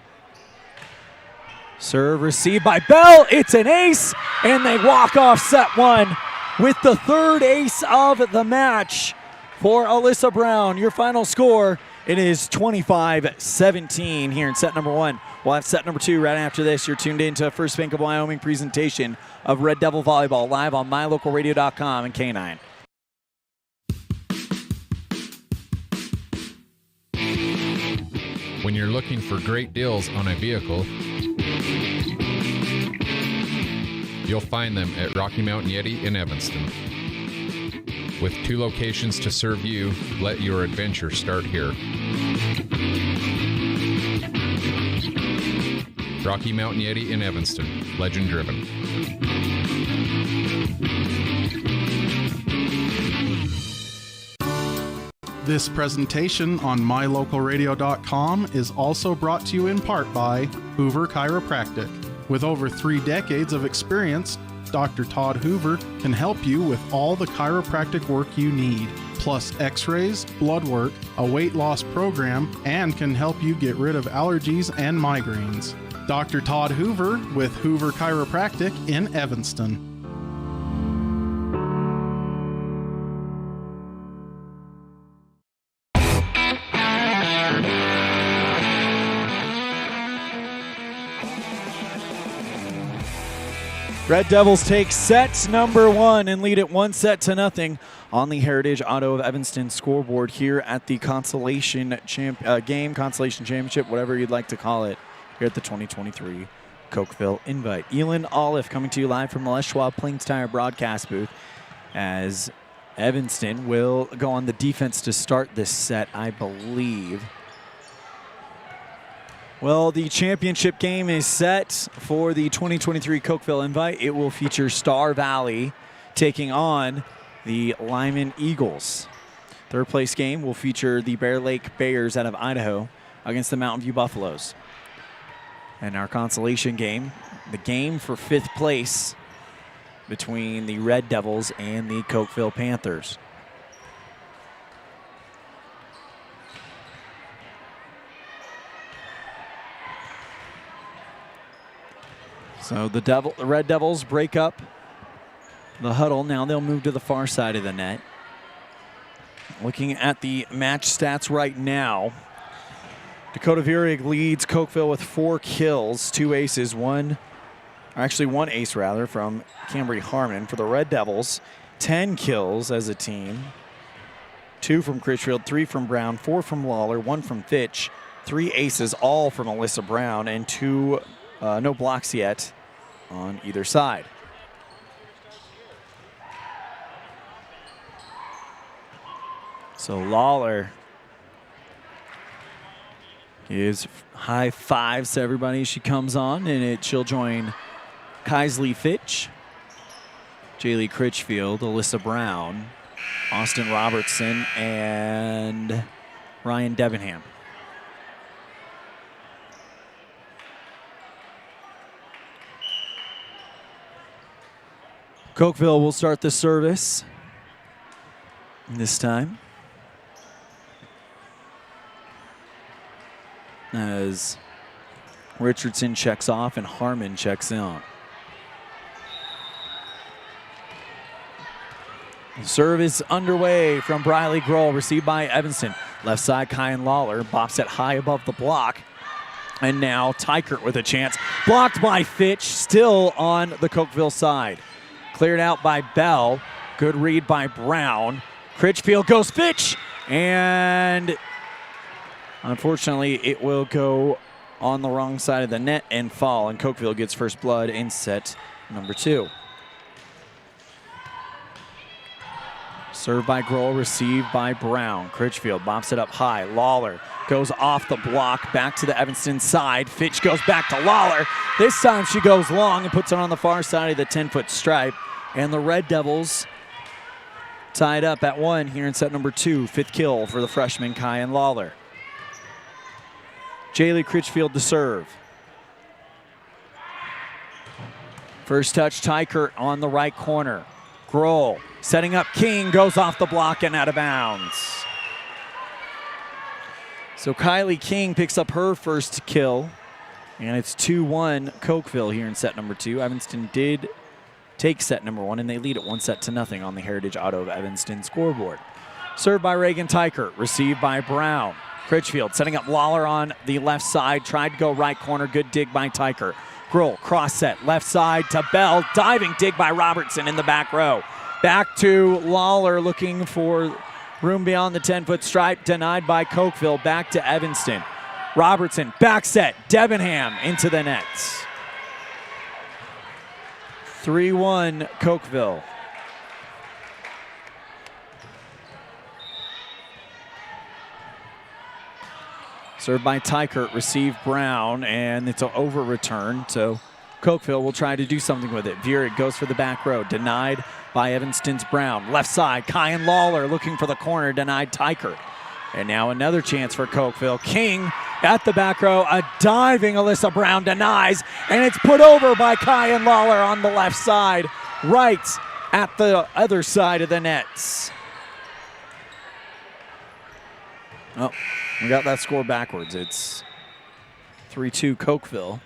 S2: Serve received by Bell. It's an ace, and they walk off set one with the third ace of the match for Alyssa Brown. Your final score, it is 25-17 here in set number one. We'll have set number two right after this. You're tuned in to a First Bank of Wyoming presentation of Red Devil Volleyball live on mylocalradio.com and K9.
S5: When you're looking for great deals on a vehicle, you'll find them at Rocky Mountain Yeti in Evanston. With 2 locations to serve you, let your adventure start here. Rocky Mountain Yeti in Evanston, legend driven.
S3: This presentation on mylocalradio.com is also brought to you in part by Hoover Chiropractic. With over 3 decades of experience, Dr. Todd Hoover can help you with all the chiropractic work you need, plus x-rays, blood work, a weight loss program, and can help you get rid of allergies and migraines. Dr. Todd Hoover with Hoover Chiropractic in Evanston.
S2: Red Devils take set number one and lead it 1-0 on the Heritage Auto of Evanston scoreboard here at the Constellation Championship, whatever you'd like to call it, here at the 2023 Cokeville Invite. Elan, Olliff coming to you live from the Les Schwab Plains Tire broadcast booth as Evanston will go on the defense to start this set, I believe. Well, the championship game is set for the 2023 Cokeville Invite. It will feature Star Valley taking on the Lyman Eagles. Third place game will feature the Bear Lake Bears out of Idaho against the Mountain View Buffaloes. And our consolation game, the game for 5th place between the Red Devils and the Cokeville Panthers. So the Red Devils break up the huddle. Now they'll move to the far side of the net. Looking at the match stats right now, Dakota Vurig leads Cokeville with 4 kills, 2 aces, one ace rather from Cambry Harmon. For the Red Devils, 10 kills as a team, 2 from Critchfield, 3 from Brown, 4 from Lawler, 1 from Fitch, 3 aces, all from Alyssa Brown, and 2 no blocks yet on either side. So Lawler gives high fives to everybody as she comes on, and she'll join Kaisley Fitch, Jaylee Critchfield, Alyssa Brown, Austin Robertson, and Ryan Debenham. Cokeville will start the service this time, as Richardson checks off and Harmon checks in. The serve is underway from Briley Grohl, received by Evanston. Left side, Kyan Lawler bops it high above the block. And now Tykert with a chance. Blocked by Fitch, still on the Cokeville side. Cleared out by Bell. Good read by Brown. Critchfield goes Fitch, and unfortunately it will go on the wrong side of the net and fall, and Cokeville gets first blood in set number 2. Served by Grohl, received by Brown. Critchfield bops it up high. Lawler goes off the block, back to the Evanston side. Fitch goes back to Lawler. This time she goes long and puts it on the far side of the 10-foot stripe. And the Red Devils tied up at 1 here in set number 2. 5th kill for the freshman Kyan Lawler. Jaylee Critchfield to serve. First touch, Tykert on the right corner. Grohl setting up King, goes off the block and out of bounds. So Kylie King picks up her first kill, and it's 2-1 Cokeville here in set number 2. Evanston did take set number 1, and they lead it 1-0 on the Heritage Auto of Evanston scoreboard. Served by Reagan Tykert, received by Brown. Critchfield setting up Lawler on the left side, tried to go right corner, good dig by Tykert. Grohl, cross set, left side to Bell, diving dig by Robertson in the back row. Back to Lawler, looking for room beyond the 10-foot stripe, denied by Cokeville. Back to Evanston. Robertson, back set, Debenham into the nets. 3-1 Cokeville. Served by Tykert, received Brown, and it's an over return, so Cokeville will try to do something with it. Vurig goes for the back row, denied by Evanston's Brown. Left side, Kyan Lawler looking for the corner, denied Tykert. And now another chance for Cokeville. King at the back row, a diving Alyssa Brown denies, and it's put over by Kyan Lawler on the left side, right at the other side of the nets. Oh, we got that score backwards. It's 3-2 Cokeville,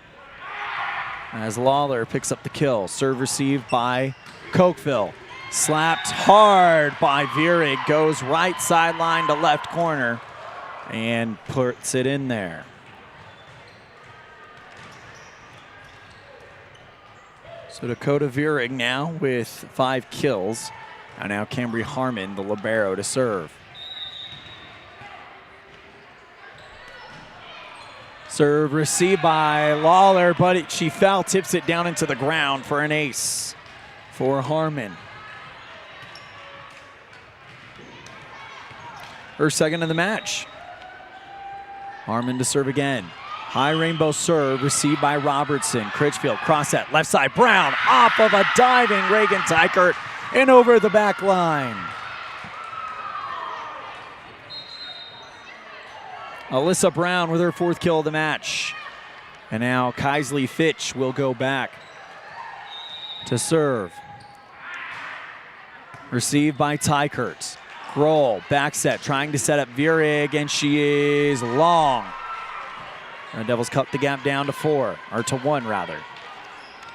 S2: as Lawler picks up the kill. Serve received by Cokeville. Slapped hard by Vurig, goes right sideline to left corner and puts it in there. So Dakota Vurig now with 5 kills. And now Cambry Harmon, the libero, to serve. Serve received by Lawler, but she foul tips it down into the ground for an ace for Harmon. Her second of the match. Harmon to serve again. High rainbow serve received by Robertson. Critchfield cross set, left side, Brown off of a diving Reagan Tykert and over the back line. Alyssa Brown with her 4th kill of the match. And now Kaisley Fitch will go back to serve. Received by Tykert. Grohl, back set, trying to set up Vurig, and she is long. The Devils cut the gap down to 1 rather.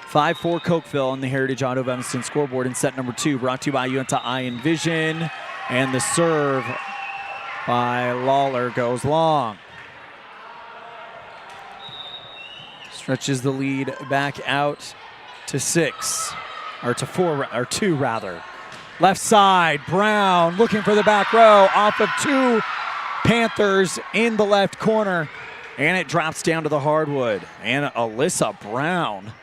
S2: 5-4 Cokeville on the Heritage Auto of Evanston scoreboard in set number 2, brought to you by Uinta Eye and Vision. And the serve by Lawler goes long. Stretches the lead back out to 6, or to 4, or 2 rather. Left side, Brown looking for the back row off of 2 Panthers in the left corner. And it drops down to the hardwood. And Alyssa Brown.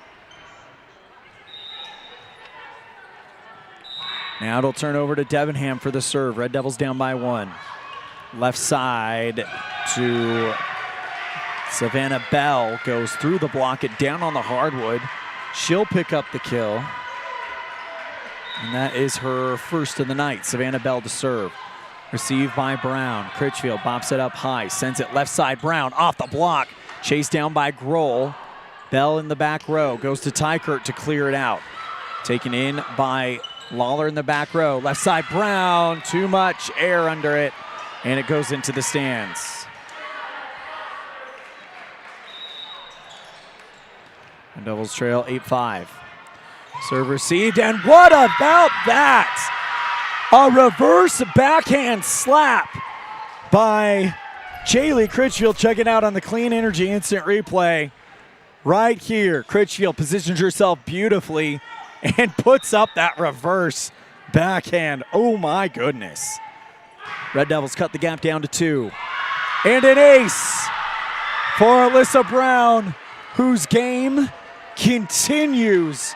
S2: Now it'll turn over to Debenham for the serve. Red Devils down by 1. Left side to Savannah Bell. Goes through the block, it down on the hardwood. She'll pick up the kill. And that is her first of the night. Savannah Bell to serve. Received by Brown. Critchfield bops it up high. Sends it left side. Brown off the block. Chased down by Grohl. Bell in the back row. Goes to Tykert to clear it out. Taken in by Lawler in the back row. Left side Brown. Too much air under it. And it goes into the stands. And Devils trail 8-5. Serve received, and what about that? A reverse backhand slap by Jaylee Critchfield, checking out on the Clean Energy instant replay. Right here, Critchfield positions herself beautifully and puts up that reverse backhand. Oh my goodness. Red Devils cut the gap down to 2. And an ace for Alyssa Brown, whose game continues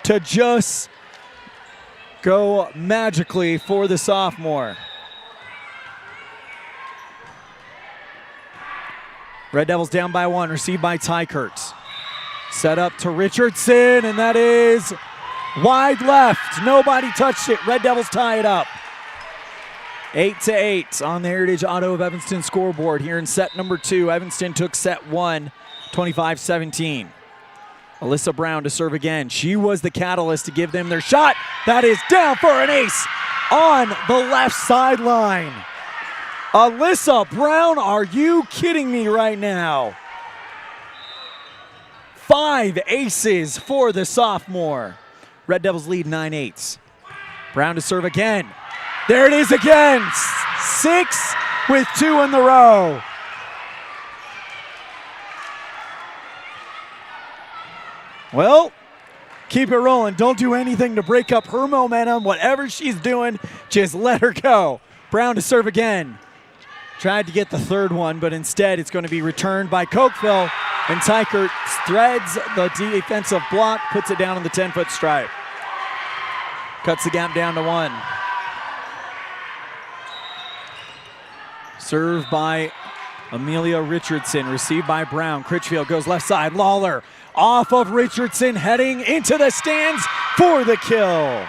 S2: to just go magically for the sophomore. Red Devils down by 1, received by Tykert. Set up to Richardson, and that is wide left. Nobody touched it. Red Devils tie it up. 8-8 on the Heritage Auto of Evanston scoreboard here in set number 2. Evanston took set 1, 25-17. Alyssa Brown to serve again. She was the catalyst to give them their shot. That is down for an ace on the left sideline. Alyssa Brown, are you kidding me right now? 5 aces for the sophomore. Red Devils lead 9-8. Brown to serve again. There it is again. 6 with 2 in the row. Well, keep it rolling. Don't do anything to break up her momentum. Whatever she's doing, just let her go. Brown to serve again. Tried to get the third one, but instead it's going to be returned by Cokeville. And Tykert threads the defensive block, puts it down on the 10-foot stripe. Cuts the gap down to 1. Served by Amelia Richardson, received by Brown. Critchfield goes left side. Lawler off of Richardson, heading into the stands for the kill.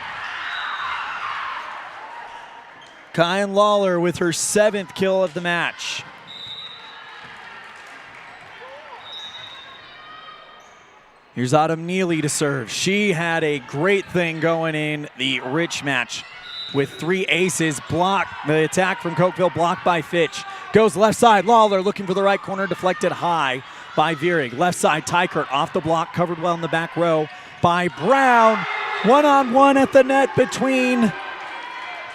S2: Kyan Lawler with her 7th kill of the match. Here's Autumn Neely to serve. She had a great thing going in the Rich match with 3 aces. Blocked, the attack from Cokeville blocked by Fitch. Goes left side, Lawler looking for the right corner, deflected high by Vierig. Left side, Tykert off the block, covered well in the back row by Brown. One-on-one at the net between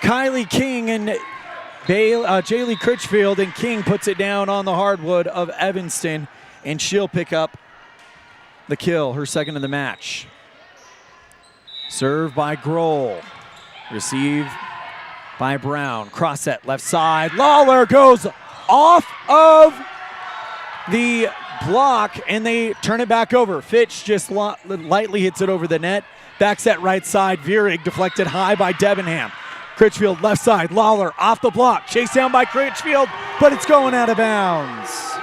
S2: Kylie King and Jaylee Critchfield, and King puts it down on the hardwood of Evanston, and she'll pick up the kill, her 2nd of the match. Served by Grohl. Received by Brown. Cross set left side. Lawler goes off of the block, and they turn it back over. Fitch just lightly hits it over the net. Back set right side. Vierig deflected high by Debenham. Critchfield left side. Lawler off the block. Chased down by Critchfield, but it's going out of bounds.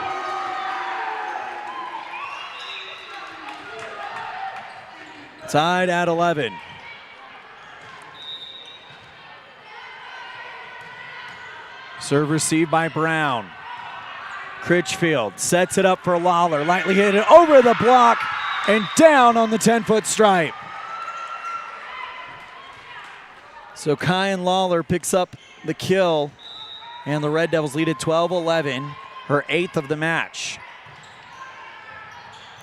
S2: Tied at 11. Serve received by Brown. Critchfield sets it up for Lawler. Lightly hit it over the block and down on the 10-foot stripe. So Kyan Lawler picks up the kill, and the Red Devils lead at 12-11, her 8th of the match.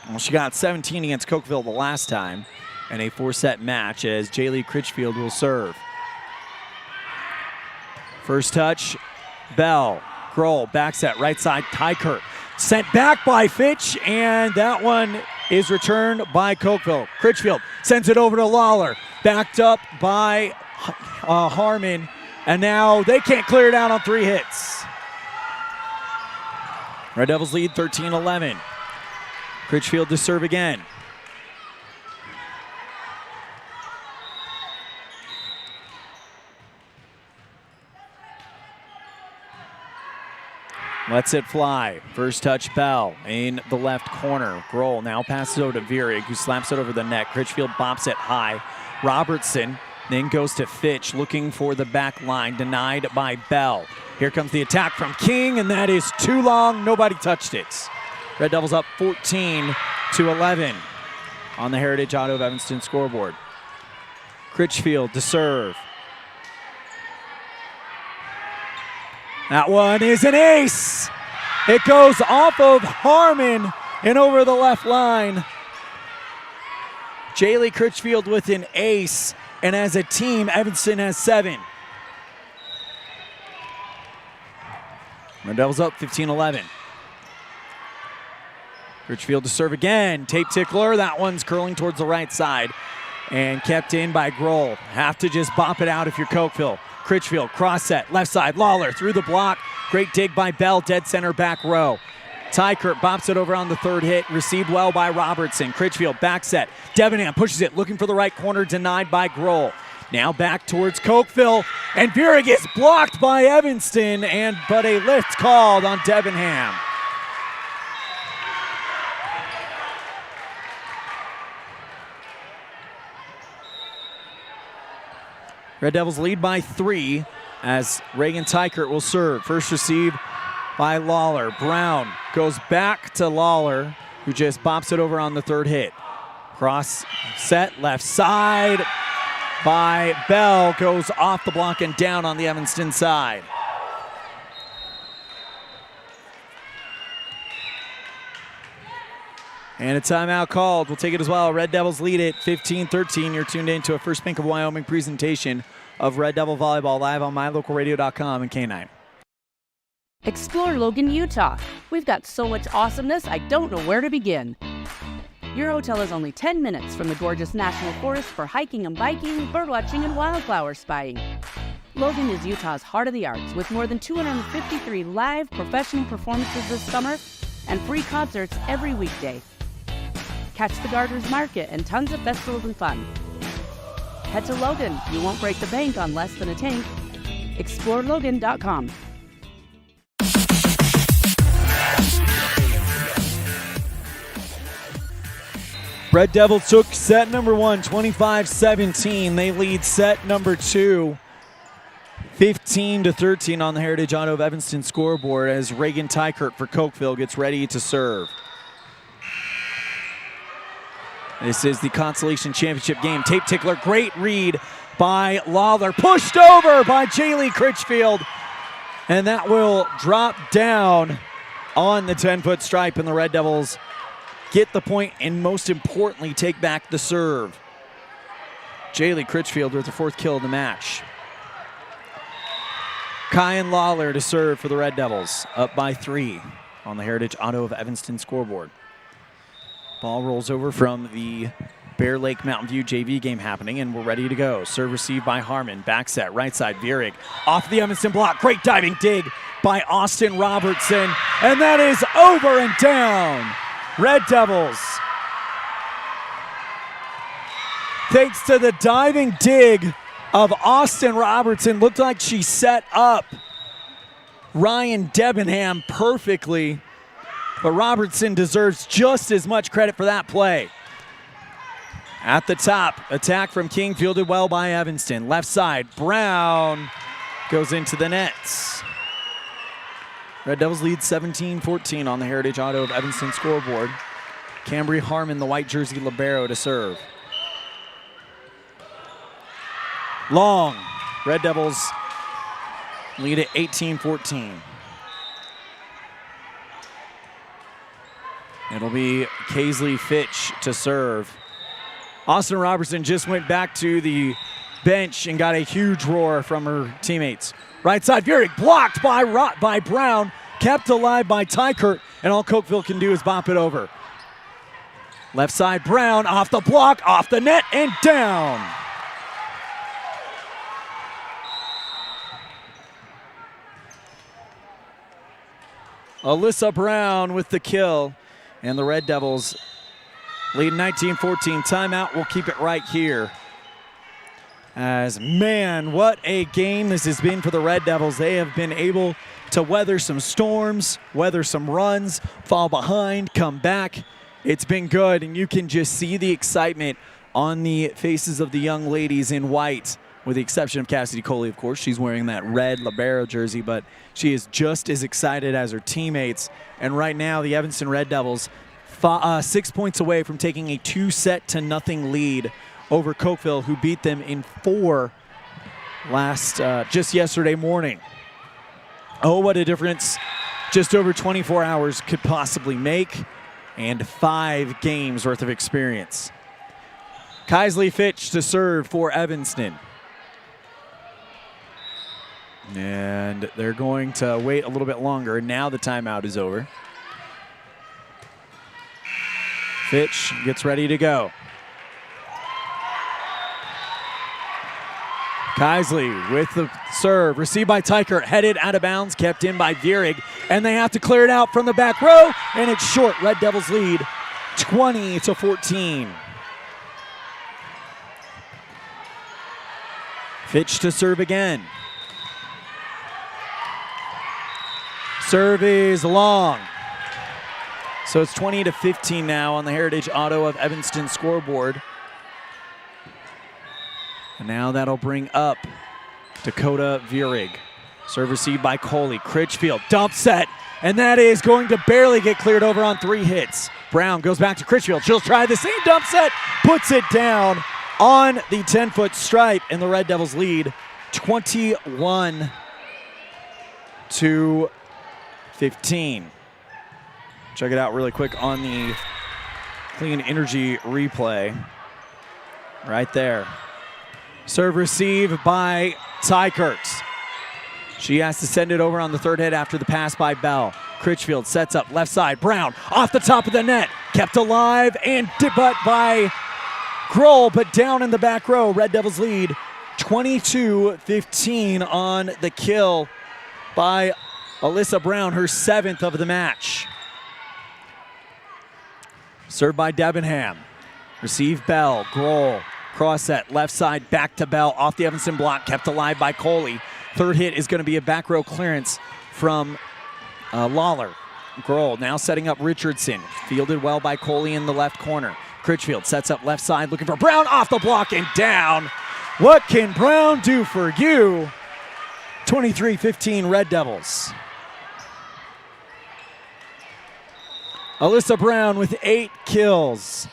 S2: Well, she got 17 against Cokeville the last time in a 4-set match, as Jaylee Critchfield will serve. First touch, Bell. Grohl, back set, right side, Tykert. Sent back by Fitch, and that one is returned by Cokeville. Critchfield sends it over to Lawler. Backed up by Harmon, and now they can't clear it out on 3 hits. Red Devils lead 13-11. Critchfield to serve again. Lets it fly. First touch, Bell in the left corner. Grohl now passes over to Vierig, who slaps it over the net. Critchfield bops it high. Robertson then goes to Fitch, looking for the back line, denied by Bell. Here comes the attack from King, and that is too long. Nobody touched it. Red Devils up 14-11 on the Heritage Auto of Evanston scoreboard. Critchfield to serve. That one is an ace. It goes off of Harmon and over the left line. Jaylee Critchfield with an ace, and as a team, Evanston has 7. Red Devils up 15-11. Critchfield to serve again. Tape tickler, that one's curling towards the right side and kept in by Grohl. Have to just bop it out if you're Cokeville. Critchfield, cross set, left side, Lawler through the block. Great dig by Bell, dead center back row. Tykert bops it over on the 3rd hit, received well by Robertson. Critchfield, back set. Debenham pushes it, looking for the right corner, denied by Grohl. Now back towards Cokeville, and Vierig is blocked by Evanston, but a lift called on Debenham. Red Devils lead by 3 as Reagan Tykert will serve. First receive by Lawler. Brown goes back to Lawler, who just bops it over on the 3rd hit. Cross set left side by Bell, goes off the block and down on the Evanston side. And a timeout called. We'll take it as well. Red Devils lead it 15-13. You're tuned in to a First Bank of Wyoming presentation of Red Devil Volleyball live on mylocalradio.com and K9.
S16: Explore Logan, Utah. We've got so much awesomeness, I don't know where to begin. Your hotel is only 10 minutes from the gorgeous National Forest for hiking and biking, birdwatching, and wildflower spying. Logan is Utah's heart of the arts with more than 253 live professional performances this summer and free concerts every weekday. Catch the Garters Market and tons of festivals and fun. Head to Logan. You won't break the bank on less than a tank. ExploreLogan.com.
S2: Red Devils took set number 1, 25-17. They lead set number 2, 15-13 on the Heritage Auto of Evanston scoreboard as Reagan Tykert for Cokeville gets ready to serve. This is the Consolation Championship game. Tape tickler, great read by Lawler. Pushed over by Jaylee Critchfield. And that will drop down on the 10-foot stripe, and the Red Devils get the point and, most importantly, take back the serve. Jaylee Critchfield with the 4th kill of the match. Kyan Lawler to serve for the Red Devils, up by 3 on the Heritage Auto of Evanston scoreboard. Ball rolls over from the Bear Lake Mountain View JV game happening, and we're ready to go. Serve received by Harmon. Back set, right side, Vierig. Off the Evanston block. Great diving dig by Austin Robertson. And that is over and down. Red Devils. Thanks to the diving dig of Austin Robertson. Looked like she set up Ryan Debenham perfectly. But Robertson deserves just as much credit for that play. At the top, attack from King, fielded well by Evanston. Left side, Brown goes into the nets. Red Devils lead 17-14 on the Heritage Auto of Evanston scoreboard. Cambry Harmon, the white jersey libero, to serve. Long, Red Devils lead at 18-14. It'll be Kaisley Fitch to serve. Austin Robertson just went back to the bench and got a huge roar from her teammates. Right side, Vierig blocked by Brown, kept alive by Tykert, and all Cokeville can do is bop it over. Left side, Brown off the block, off the net, and down. Alyssa Brown with the kill. And the Red Devils lead 19-14. Timeout. We'll keep it right here. As, man, what a game this has been for the Red Devils. They have been able to weather some storms, weather some runs, fall behind, come back. It's been good, and you can just see the excitement on the faces of the young ladies in white, with the exception of Cassidy Coley, of course. She's wearing that red libero jersey, but she is just as excited as her teammates. And right now, the Evanston Red Devils 6 points away from taking a 2-0 lead over Cokeville, who beat them in 4 just yesterday morning. Oh, what a difference just over 24 hours could possibly make, and 5 games worth of experience. Kaisley Fitch to serve for Evanston. And they're going to wait a little bit longer. Now the timeout is over. Fitch gets ready to go. Kaisley with the serve, received by Tykert, headed out of bounds, kept in by Vierig, and they have to clear it out from the back row, and it's short. Red Devils lead 20-14. Fitch to serve again. Serve is long. So it's 20-15 now on the Heritage Auto of Evanston scoreboard. And now that'll bring up Dakota Vierig. Serve received by Coley. Critchfield, dump set, and that is going to barely get cleared over on 3 hits. Brown goes back to Critchfield. She'll try the same dump set, puts it down on the 10-foot stripe, and the Red Devils lead 21-15. Check it out really quick on the Clean Energy replay. Right there. Serve receive by Tykert. She has to send it over on the 3rd hit after the pass by Bell. Critchfield sets up left side. Brown off the top of the net. Kept alive and butt by Grohl, but down in the back row. Red Devils lead 22-15 on the kill by Alyssa Brown, her 7th of the match. Served by Debenham. Receive Bell. Grohl. Cross set, left side, back to Bell, off the Evanston block, kept alive by Coley. 3rd hit is going to be a back row clearance from Lawler. Grohl now setting up Richardson, fielded well by Coley in the left corner. Critchfield sets up left side, looking for Brown, off the block and down. What can Brown do for you? 23-15 Red Devils. Alyssa Brown with 8 kills.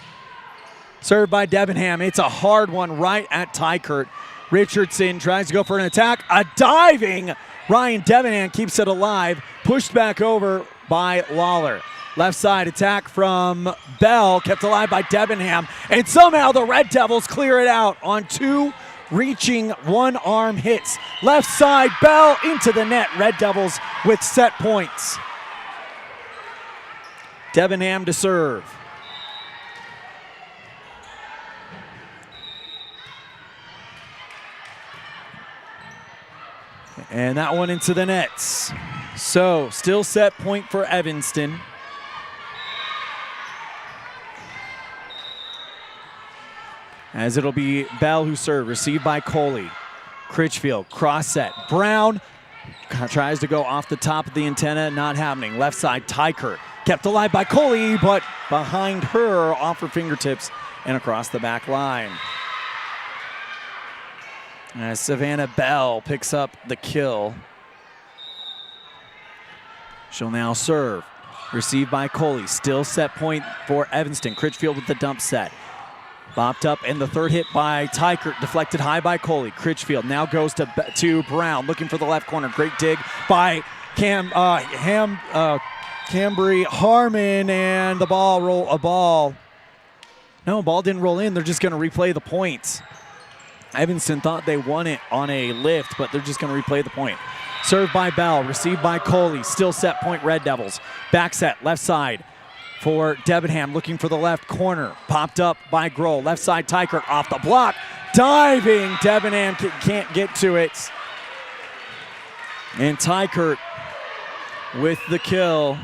S2: Served by Debenham. It's a hard one right at Tykert. Richardson tries to go for an attack. A diving Ryan Debenham keeps it alive. Pushed back over by Lawler. Left side attack from Bell. Kept alive by Debenham. And somehow the Red Devils clear it out on 2 reaching one-arm hits. Left side, Bell into the net. Red Devils with set points. Debenham to serve. And that one into the nets. So, still set point for Evanston. As it'll be Bell who serve, received by Coley. Critchfield, cross set. Brown tries to go off the top of the antenna, not happening. Left side, Tykert. Kept alive by Coley, but behind her, off her fingertips and across the back line. As Savannah Bell picks up the kill. She'll now serve. Received by Coley. Still set point for Evanston. Critchfield with the dump set. Bopped up, and the 3rd hit by Tykert, deflected high by Coley. Critchfield now goes to Brown, looking for the left corner. Great dig by Cambry Harmon, and the ball. No, ball didn't roll in. They're just going to replay the points. Evanston thought they won it on a lift, but they're just going to replay the point. Served by Bell, received by Coley. Still set point Red Devils. Back set, left side for Debenham, looking for the left corner. Popped up by Grohl. Left side, Tykert off the block. Diving, Debenham can't get to it. And Tykert with the kill,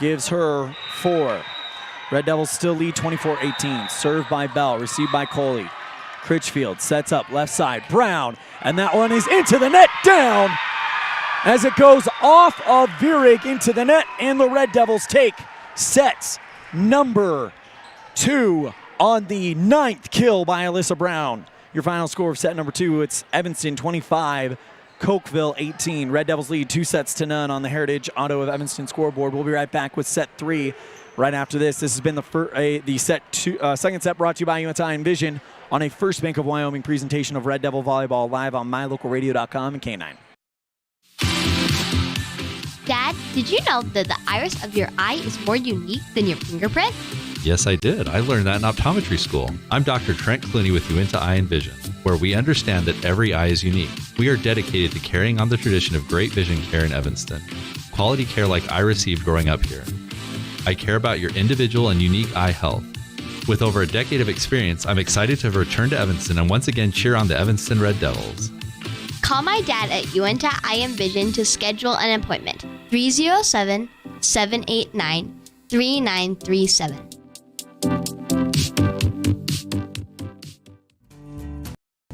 S2: gives her 4. Red Devils still lead 24-18. Served by Bell, received by Coley. Critchfield sets up left side. Brown, and that one is into the net, down as it goes off of Virig into the net, and the Red Devils take sets number 2 on the 9th kill by Alyssa Brown. Your final score of set number 2, it's Evanston 25, Cokeville 18. Red Devils lead 2-0 on the Heritage Auto of Evanston scoreboard. We'll be right back with set 3 right after this. This has been the second set brought to you by UNTI Envision on a First Bank of Wyoming presentation of Red Devil Volleyball live on mylocalradio.com and K9.
S17: Dad, did you know that the iris of your eye is more unique than your fingerprint?
S18: Yes, I did. I learned that in optometry school. I'm Dr. Trent Clooney with UNTI Eye and Vision, where we understand that every eye is unique. We are dedicated to carrying on the tradition of great vision care in Evanston. Quality care like I received growing up here. I care about your individual and unique eye health. With over a decade of experience, I'm excited to return to Evanston and once again cheer on the Evanston Red Devils.
S17: Call my dad at UNTI Eye and Vision to schedule an appointment. 307-789-3937.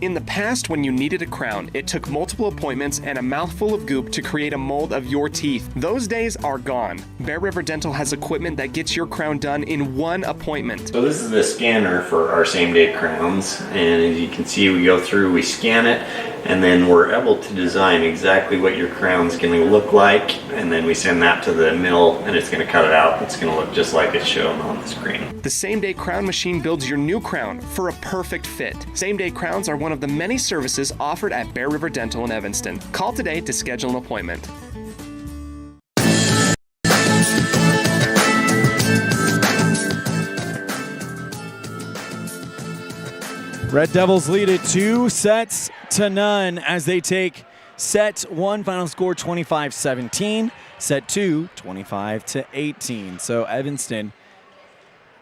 S19: In the past, when you needed a crown, it took multiple appointments and a mouthful of goop to create a mold of your teeth. Those days are gone. Bear River Dental has equipment that gets your crown done in one appointment.
S20: So this is the scanner for our same-day crowns, and as you can see, we go through, we scan it, and then we're able to design exactly what your crown's going to look like, and then we send that to the mill, and it's going to cut it out. It's going to look just like it's shown on the screen.
S19: The same-day crown machine builds your new crown for a perfect fit. Same-day crowns are one of the many services offered at Bear River Dental in Evanston. Call today to schedule an appointment.
S2: Red Devils lead it 2-0 as they take set 1, final score 25-17, set 2, 25-18. So Evanston,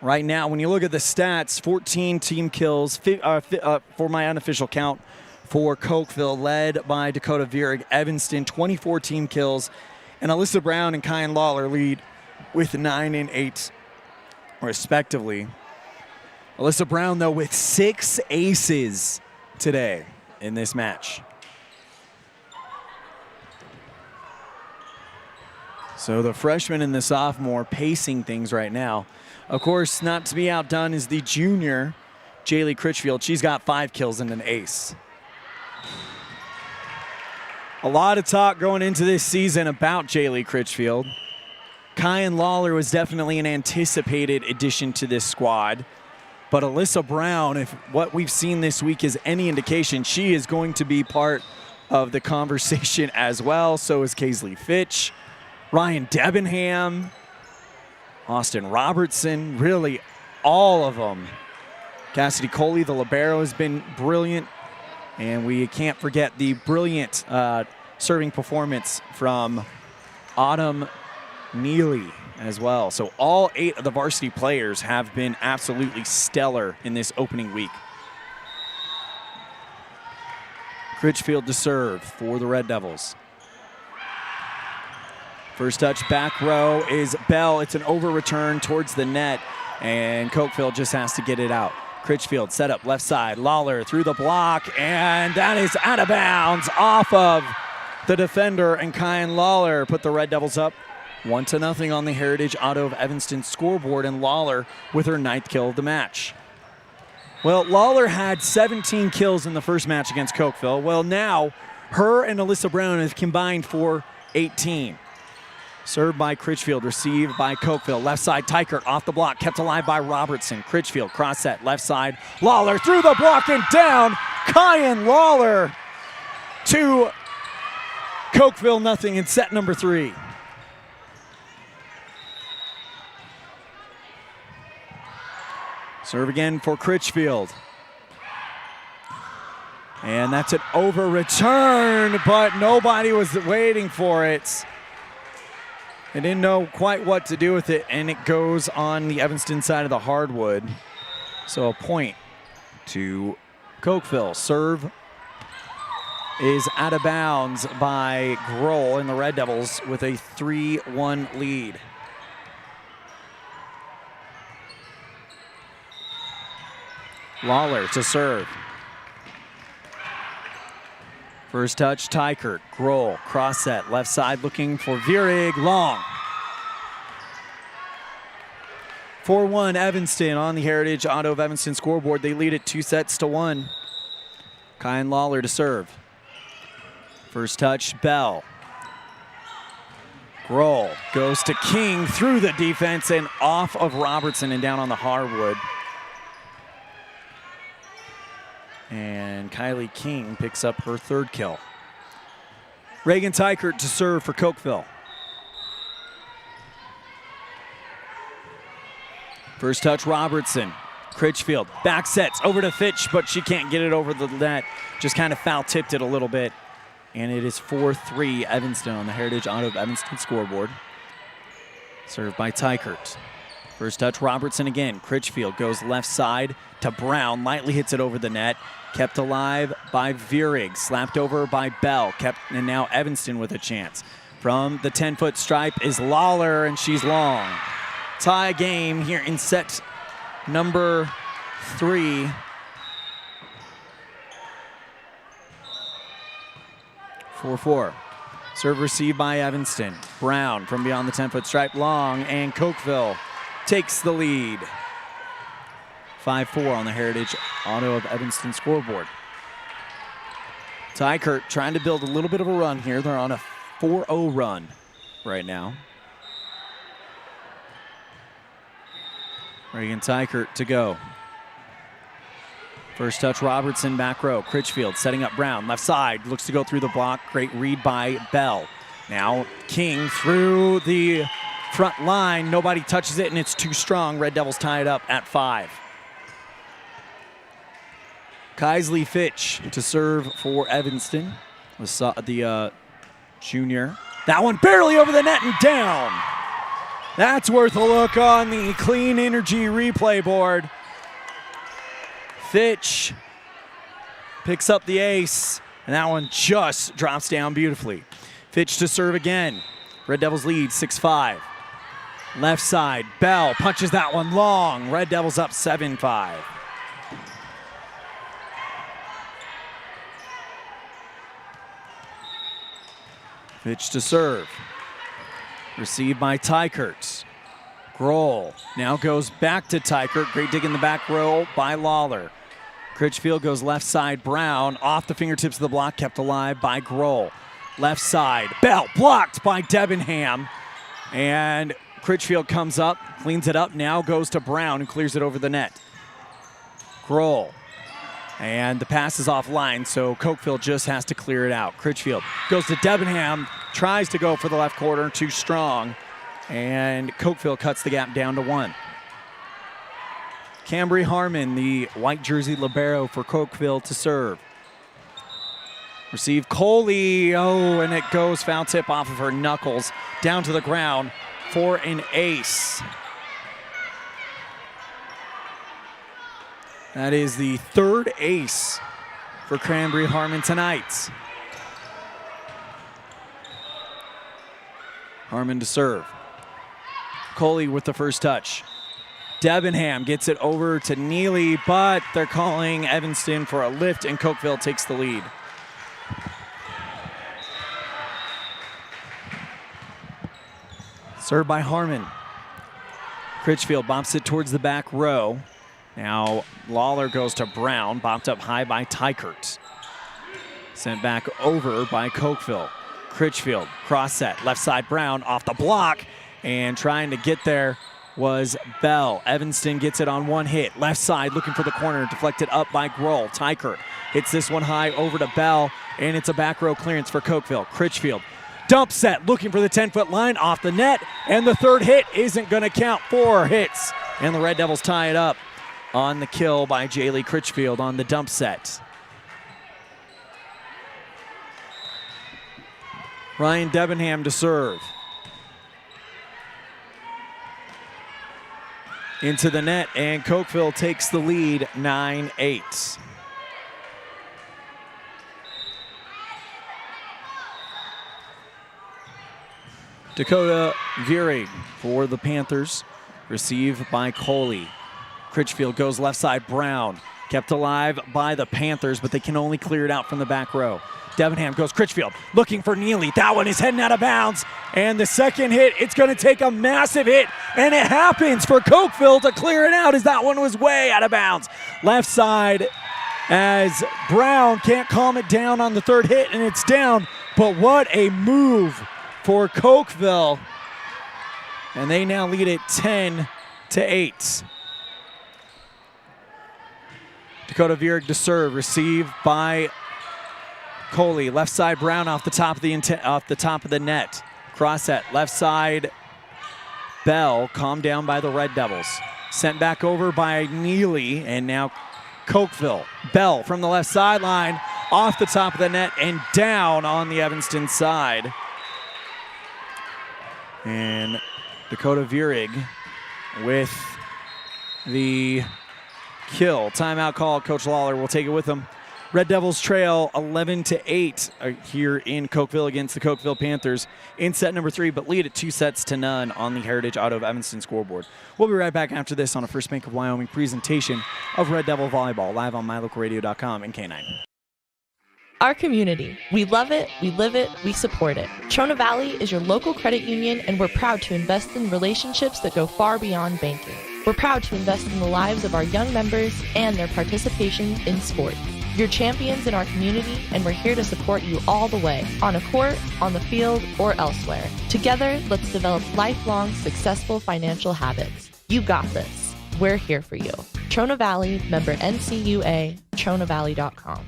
S2: right now, when you look at the stats, 14 team kills for my unofficial count for Cokeville, led by Dakota Virig. Evanston, 24 team kills, and Alyssa Brown and Kyan Lawler lead with 9 and 8, respectively. Alyssa Brown, though, with 6 aces today in this match. So the freshman and the sophomore pacing things right now. Of course, not to be outdone is the junior, Jaylee Critchfield. She's got 5 kills and an ace. A lot of talk going into this season about Jaylee Critchfield. Kyan Lawler was definitely an anticipated addition to this squad. But Alyssa Brown, if what we've seen this week is any indication, she is going to be part of the conversation as well. So is Kaisley Fitch, Ryan Debenham, Austin Robertson, really all of them. Cassidy Coley, the libero, has been brilliant. And we can't forget the brilliant serving performance from Autumn Neely as well. So all 8 of the varsity players have been absolutely stellar in this opening week. Critchfield to serve for the Red Devils. First touch back row is Bell. It's an over return towards the net, and Cokeville just has to get it out. Critchfield set up left side. Lawler through the block, and that is out of bounds off of the defender, and Kyan Lawler put the Red Devils up 1-0 on the Heritage Auto of Evanston scoreboard, and Lawler with her 9th kill of the match. Well, Lawler had 17 kills in the first match against Cokeville. Well, now her and Alyssa Brown have combined for 18. Served by Critchfield, received by Cokeville. Left side, Tykert off the block, kept alive by Robertson. Critchfield, cross set, left side. Lawler through the block and down. Kyan Lawler to Cokeville, nothing in set number 3. Serve again for Critchfield. And that's an over return, but nobody was waiting for it. They didn't know quite what to do with it, and it goes on the Evanston side of the hardwood. So a point to Cokeville. Serve is out of bounds by Grohl, and the Red Devils with a 3-1 lead. Lawler to serve. First touch, Tykert. Grohl, cross set, left side looking for Vurig, long. 4-1 Evanston on the Heritage Auto of Evanston scoreboard. They lead it 2-1. Kyan Lawler to serve. First touch, Bell. Grohl goes to King through the defense and off of Robertson and down on the hardwood. And Kylie King picks up her third kill. Reagan Tykert to serve for Cokeville. First touch, Robertson. Critchfield back sets over to Fitch, but she can't get it over the net. Just kind of foul tipped it a little bit. And it is 4-3 Evanston on the Heritage Auto of Evanston scoreboard. Served by Tykert. First touch, Robertson again. Critchfield goes left side to Brown. Lightly hits it over the net. Kept alive by Vurig. Slapped over by Bell. And now Evanston with a chance. From the 10-foot stripe is Lawler, and she's long. Tie game here in set number 3. (4-4). Serve received by Evanston. Brown from beyond the 10-foot stripe, long, and Cokeville takes the lead. 5-4 on the Heritage Auto of Evanston scoreboard. Tykert trying to build a little bit of a run here. They're on a 4-0 run right now. Reagan Tykert to go. First touch, Robertson, back row. Critchfield setting up Brown. Left side, looks to go through the block. Great read by Bell. Now King through the front line. Nobody touches it, and it's too strong. Red Devils tie it up at 5. Kaisley Fitch to serve for Evanston. The junior. That one barely over the net and down. That's worth a look on the Clean Energy replay board. Fitch picks up the ace, and that one just drops down beautifully. Fitch to serve again. Red Devils lead 6-5. Left side, Bell punches that one long. Red Devils up 7-5. Fitch to serve. Received by Tykert. Grohl now goes back to Tykert. Great dig in the back row by Lawler. Critchfield goes left side, Brown off the fingertips of the block, kept alive by Grohl. Left side, Bell blocked by Debenham. And Critchfield comes up, cleans it up, now goes to Brown and clears it over the net. Grohl. And the pass is offline, so Cokeville just has to clear it out. Critchfield goes to Debenham, tries to go for the left corner, too strong. And Cokeville cuts the gap down to 1. Cambry Harmon, the white jersey libero for Cokeville to serve. Receive Coley, oh, and it goes foul tip off of her knuckles down to the ground for an ace. That is the third ace for Cranberry Harmon tonight. Harmon to serve. Coley with the first touch. Debenham gets it over to Neely, but they're calling Evanston for a lift, and Cokeville takes the lead. Served by Harmon. Critchfield bumps it towards the back row. Now Lawler goes to Brown, bopped up high by Tykert. Sent back over by Cokeville. Critchfield, cross set, left side Brown, off the block, and trying to get there was Bell. Evanston gets it on one hit. Left side looking for the corner, deflected up by Grohl. Tykert hits this one high over to Bell, and it's a back row clearance for Cokeville. Critchfield, dump set, looking for the 10-foot line, off the net, and the third hit isn't going to count. 4 hits, and the Red Devils tie it up on the kill by Jaylee Critchfield on the dump set. Ryan Debenham to serve. Into the net, and Cokeville takes the lead 9-8. Dakota Vurig for the Panthers. Received by Coley. Critchfield goes left side. Brown kept alive by the Panthers, but they can only clear it out from the back row. Debenham goes Critchfield looking for Neely. That one is heading out of bounds. And the second hit, it's going to take a massive hit. And it happens for Cokeville to clear it out as that one was way out of bounds. Left side as Brown can't calm it down on the third hit, and it's down. But what a move for Cokeville. And they now lead it 10-8. Dakota Vurig to serve, received by Coley. Left side Brown off the top of the net. Cross set, left side Bell, calmed down by the Red Devils. Sent back over by Neely, and now Cokeville. Bell from the left sideline, off the top of the net and down on the Evanston side. And Dakota Vurig with the kill. Timeout call. Coach Lawler will take it with him. Red Devils trail 11-8 here in Cokeville against the Cokeville Panthers in set number 3, but lead at 2-0 on the Heritage Auto of Evanston scoreboard. We'll be right back after this on a First Bank of Wyoming presentation of Red Devil Volleyball, live on mylocalradio.com and K9.
S1: Our community. We love it, we live it, we support it. Trona Valley is your local credit union, and we're proud to invest in relationships that go far beyond banking. We're proud to invest in the lives of our young members and their participation in sports. You're champions in our community, and we're here to support you all the way, on a court, on the field, or elsewhere. Together, let's develop lifelong, successful financial habits. You got this. We're here for you. Trona Valley, member NCUA, TronaValley.com.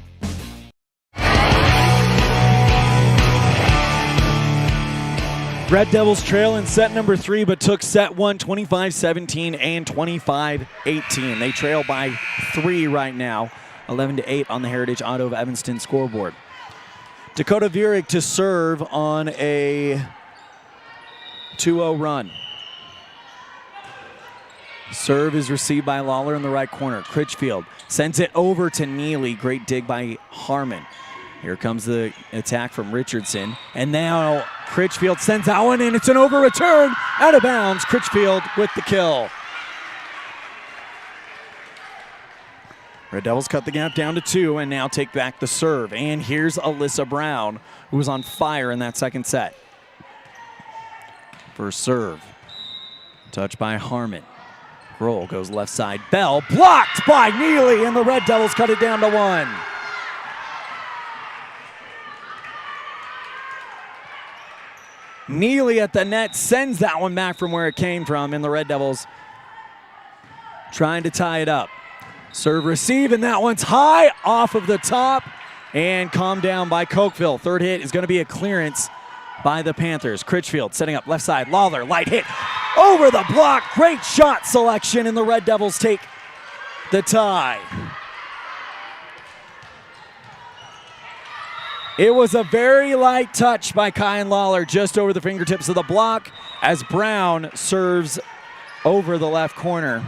S2: Red Devils trail in set number 3, but took set 1 25-17 and 25-18. They trail by 3 right now, 11-8 on the Heritage Auto of Evanston scoreboard. Dakota Vurig to serve on a 2-0 run. Serve is received by Lawler in the right corner. Critchfield sends it over to Neely. Great dig by Harmon. Here comes the attack from Richardson. And now Critchfield sends that one in. It's an over return, out of bounds. Critchfield with the kill. Red Devils cut the gap down to 2 and now take back the serve. And here's Alyssa Brown, who was on fire in that second set. First serve. Touched by Harmon. Roll goes left side. Bell blocked by Neely, and the Red Devils cut it down to 1. Neely at the net sends that one back from where it came from, and the Red Devils trying to tie it up. Serve receive, and that one's high off of the top and calmed down by Cokeville. Third hit is going to be a clearance by the Panthers. Critchfield setting up left side. Lawler, light hit over the block. Great shot selection, and the Red Devils take the tie. It was a very light touch by Kyan Lawler just over the fingertips of the block as Brown serves over the left corner.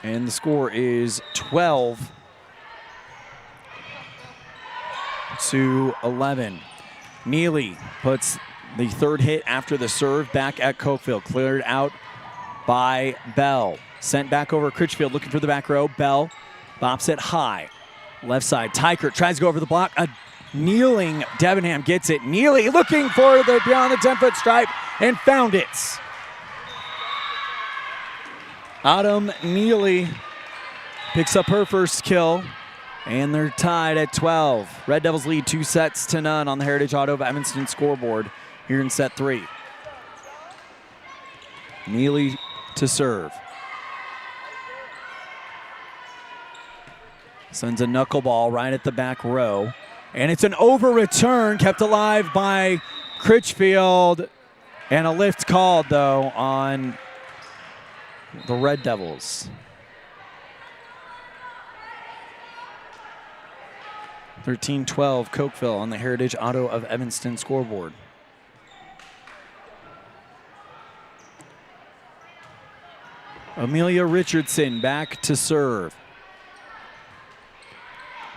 S2: And the score is 12-11. Neely puts the third hit after the serve back at Cokeville. Cleared out by Bell. Sent back over Critchfield looking for the back row. Bell bops it high. Left side, Tykert tries to go over the block. A kneeling Debenham gets it. Neely looking for the beyond the 10-foot stripe and found it. Autumn Neely picks up her first kill, and they're tied at 12. Red Devils lead 2-0 on the Heritage Auto of Evanston scoreboard here in set 3. Neely to serve. Sends a knuckleball right at the back row. And it's an over return kept alive by Critchfield. And a lift called, though, on the Red Devils. 13-12 Cokeville on the Heritage Auto of Evanston scoreboard. Amelia Richardson back to serve.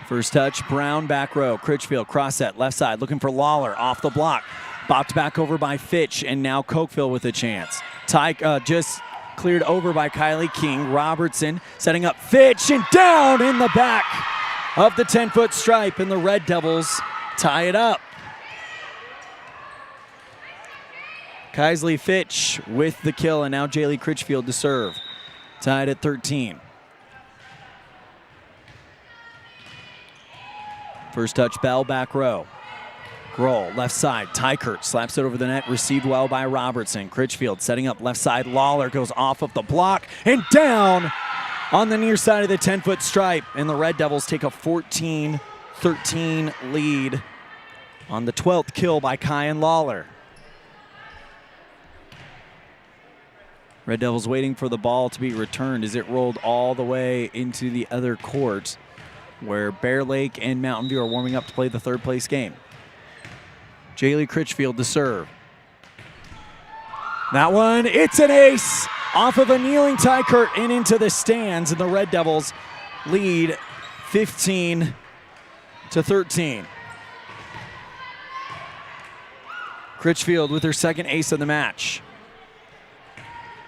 S2: First touch, Brown back row. Critchfield cross set, left side, looking for Lawler off the block. Bopped back over by Fitch, and now Cokeville with a chance. Just cleared over by Kylie King. Robertson setting up Fitch, and down in the back of the 10-foot stripe, and the Red Devils tie it up. Kylie Fitch with the kill, and now Jaylee Critchfield to serve. Tied at 13. First touch, Bell back row. Grohl, left side, Tykert slaps it over the net, received well by Robertson. Critchfield setting up left side, Lawler goes off of the block and down on the near side of the 10-foot stripe. And the Red Devils take a 14-13 lead on the 12th kill by Kyan Lawler. Red Devils waiting for the ball to be returned as it rolled all the way into the other court where Bear Lake and Mountain View are warming up to play the third place game. Jaylee Critchfield to serve. That one, it's an ace off of a kneeling Tykert and into the stands, and the Red Devils lead 15-13. Critchfield with her second ace of the match.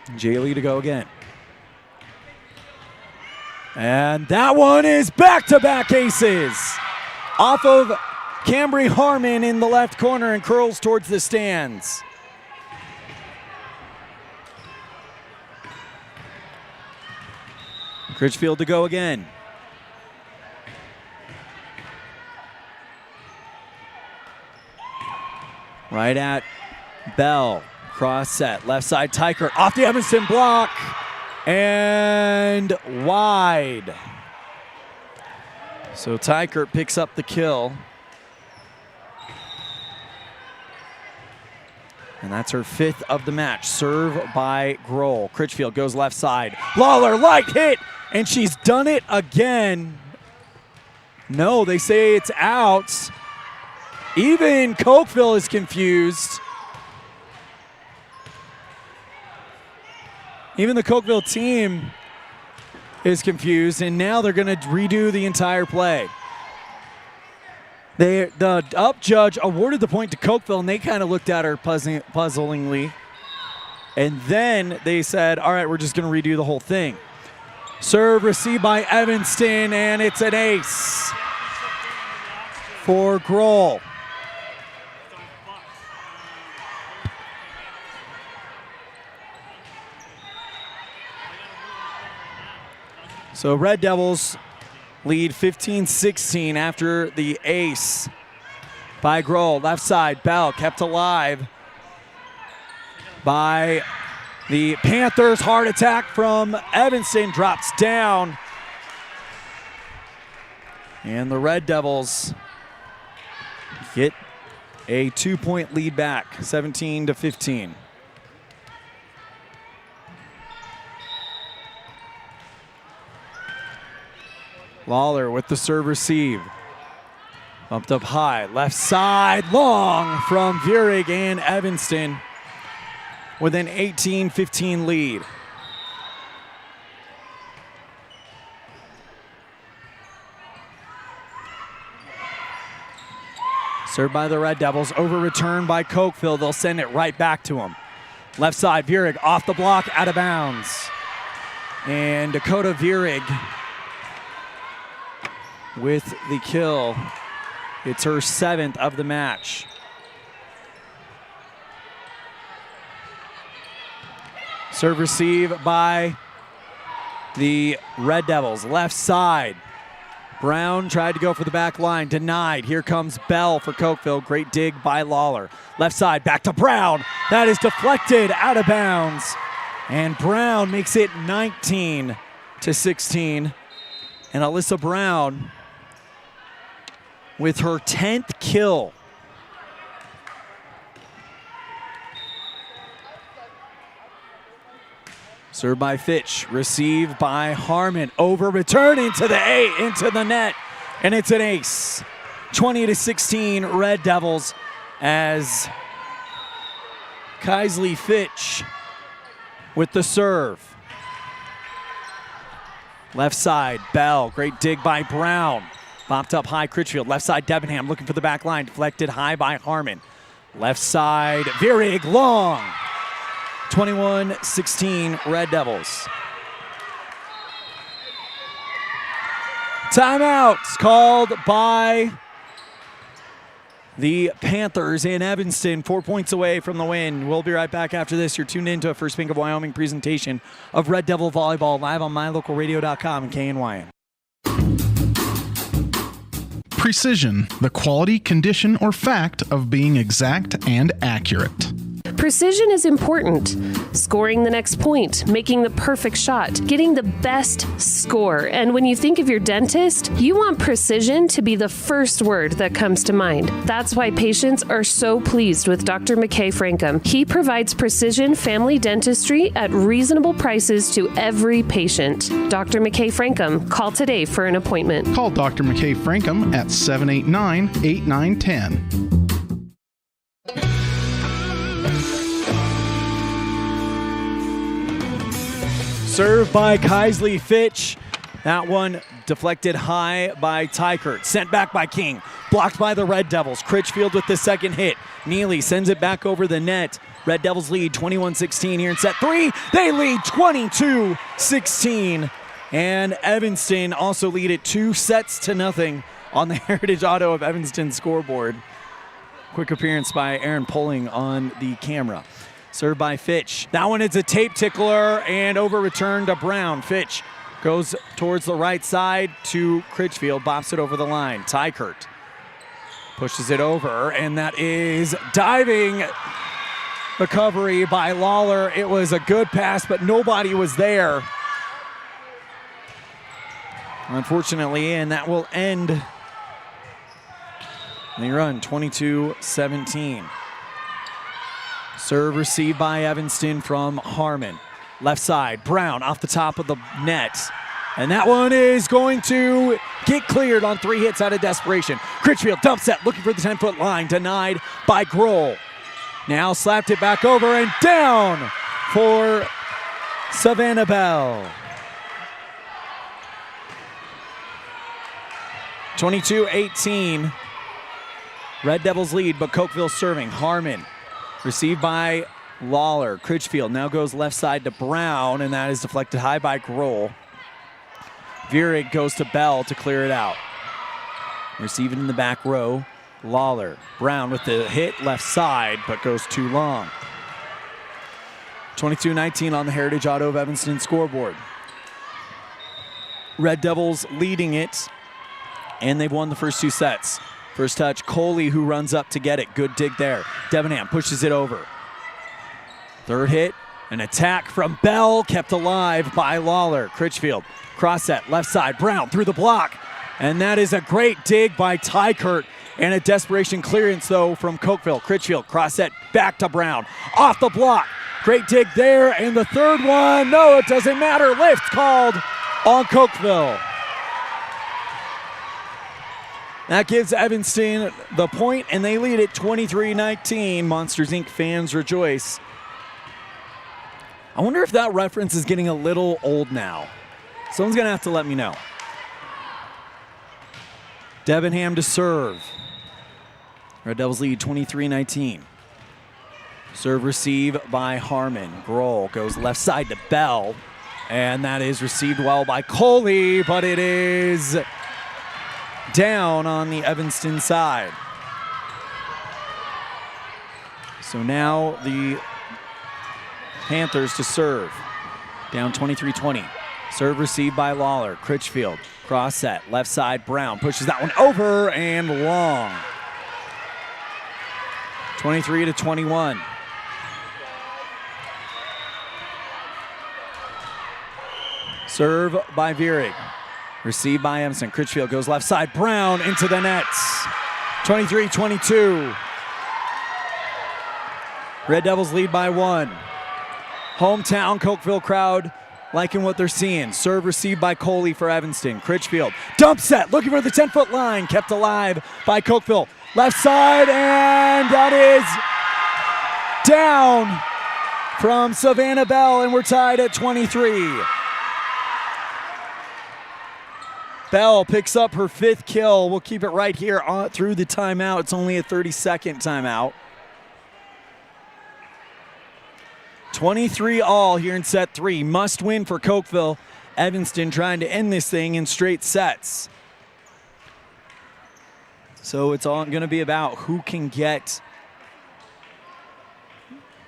S2: Jaylee to go again. And that one is back-to-back aces off of Cambry Harmon in the left corner and curls towards the stands. Critchfield to go again. Right at Bell. Cross set, left side Tykert off the Evanston block and wide. So Tykert picks up the kill. And that's her 5th of the match. Serve by Grohl. Critchfield goes left side. Lawler, light hit, and she's done it again. No, they say it's out. Even Cokeville is confused. Even the Cokeville team is confused, and now they're going to redo the entire play. The up judge awarded the point to Cokeville, and they kind of looked at her puzzlingly. And then they said, all right, we're just going to redo the whole thing. Serve received by Evanston, and it's an ace for Grohl. So Red Devils lead 15-16 after the ace by Grohl. Left side, Bell kept alive by the Panthers. Hard attack from Evanston, drops down. And the Red Devils get a 2-point lead back, 17-15. Lawler with the serve receive. Bumped up high, left side, long from Vurig and Evanston with an 18-15 lead. Served by the Red Devils, over return by Cokeville. They'll send it right back to him. Left side, Vurig off the block, out of bounds. And Dakota Vurig with the kill. It's her 7th of the match. Serve receive by the Red Devils. Left side. Brown tried to go for the back line, denied. Here comes Bell for Cokeville. Great dig by Lawler. Left side, back to Brown. That is deflected out of bounds. And Brown makes it 19-16. And Alyssa Brown with her 10th kill. Served by Fitch, received by Harmon, over return into the net, and it's an ace. 20-16 Red Devils as Kylie Fitch with the serve. Left side, Bell, great dig by Brown. Bopped up high, Critchfield. Left side, Debenham looking for the back line. Deflected high by Harmon. Left side, Vierig, long. 21-16 Red Devils. Timeout called by the Panthers in Evanston, 4 points away from the win. We'll be right back after this. You're tuned in to a First Bank of Wyoming presentation of Red Devil Volleyball live on mylocalradio.com and KNYN.
S3: Precision, the quality, condition, or fact of being exact and accurate.
S6: Precision is important. Scoring the next point, making the perfect shot, getting the best score. And when you think of your dentist, you want precision to be the first word that comes to mind. That's why patients are so pleased with Dr. McKay Frankum. He provides precision family dentistry at reasonable prices to every patient. Dr. McKay Frankum, call today for an appointment.
S3: Call Dr. McKay Frankum at 789-8910.
S2: Served by Keisley Fitch. That one deflected high by Tykert. Sent back by King. Blocked by the Red Devils. Critchfield with the second hit. Neely sends it back over the net. Red Devils lead 21-16 here in set 3. They lead 22-16. And Evanston also lead it 2-0 on the Heritage Auto of Evanston scoreboard. Quick appearance by Aaron Poling on the camera. Served by Fitch. That one is a tape tickler and over return to Brown. Fitch goes towards the right side to Critchfield, bops it over the line. Tykert pushes it over, and that is diving recovery by Lawler. It was a good pass, but nobody was there, unfortunately, and that will end the run, 22-17. Serve received by Evanston from Harmon. Left side, Brown off the top of the net. And that one is going to get cleared on 3 hits out of desperation. Critchfield dump set, looking for the 10-foot line, denied by Grohl. Now slapped it back over and down for Savannah Bell. 22-18. Red Devils lead, but Cokeville serving. Harmon. Received by Lawler. Critchfield now goes left side to Brown, and that is deflected high by Grohl. Vierig goes to Bell to clear it out. Receiving in the back row, Lawler. Brown with the hit left side, but goes too long. 22-19 on the Heritage Auto of Evanston scoreboard. Red Devils leading it, and they've won the first 2 sets. First touch, Coley who runs up to get it. Good dig there. Debenham pushes it over. Third hit, an attack from Bell, kept alive by Lawler. Critchfield, cross set, left side, Brown through the block. And that is a great dig by Tykert and a desperation clearance though from Cokeville. Critchfield, cross set, back to Brown, off the block. Great dig there, and the third one, no, it doesn't matter. Lift called on Cokeville. That gives Evanston the point, and they lead it 23-19. Monsters, Inc. fans rejoice. I wonder if that reference is getting a little old now. Someone's going to have to let me know. Debenham to serve. Red Devils lead 23-19. Serve receive by Harmon. Grohl goes left side to Bell, and that is received well by Coley, but it is down on the Evanston side. So now the Panthers to serve. Down 23-20. Serve received by Lawler. Critchfield, cross set, left side, Brown pushes that one over and long. 23-21. Serve by Vierig. Received by Emerson. Critchfield goes left side. Brown into the nets. 23-22. Red Devils lead by 1. Hometown Cokeville crowd liking what they're seeing. Serve received by Coley for Evanston. Critchfield, dump set, looking for the 10-foot line. Kept alive by Cokeville. Left side, and that is down from Savannah Bell, and we're tied at 23. Bell picks up her 5th kill. We'll keep it right here through the timeout. It's only a 30-second timeout. 23 all here in set 3. Must win for Cokeville. Evanston trying to end this thing in straight sets. So it's all going to be about who can get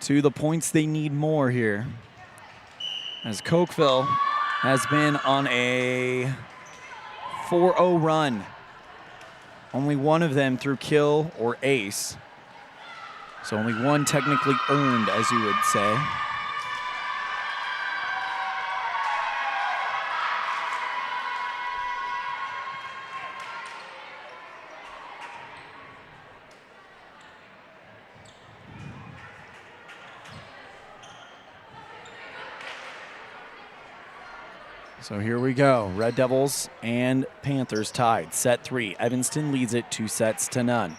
S2: to the points they need more here. As Cokeville has been on a 4-0 run. Only one of them through kill or ace. So only one technically earned, as you would say. So here we go. Red Devils and Panthers tied. Set 3. Evanston leads it 2-0.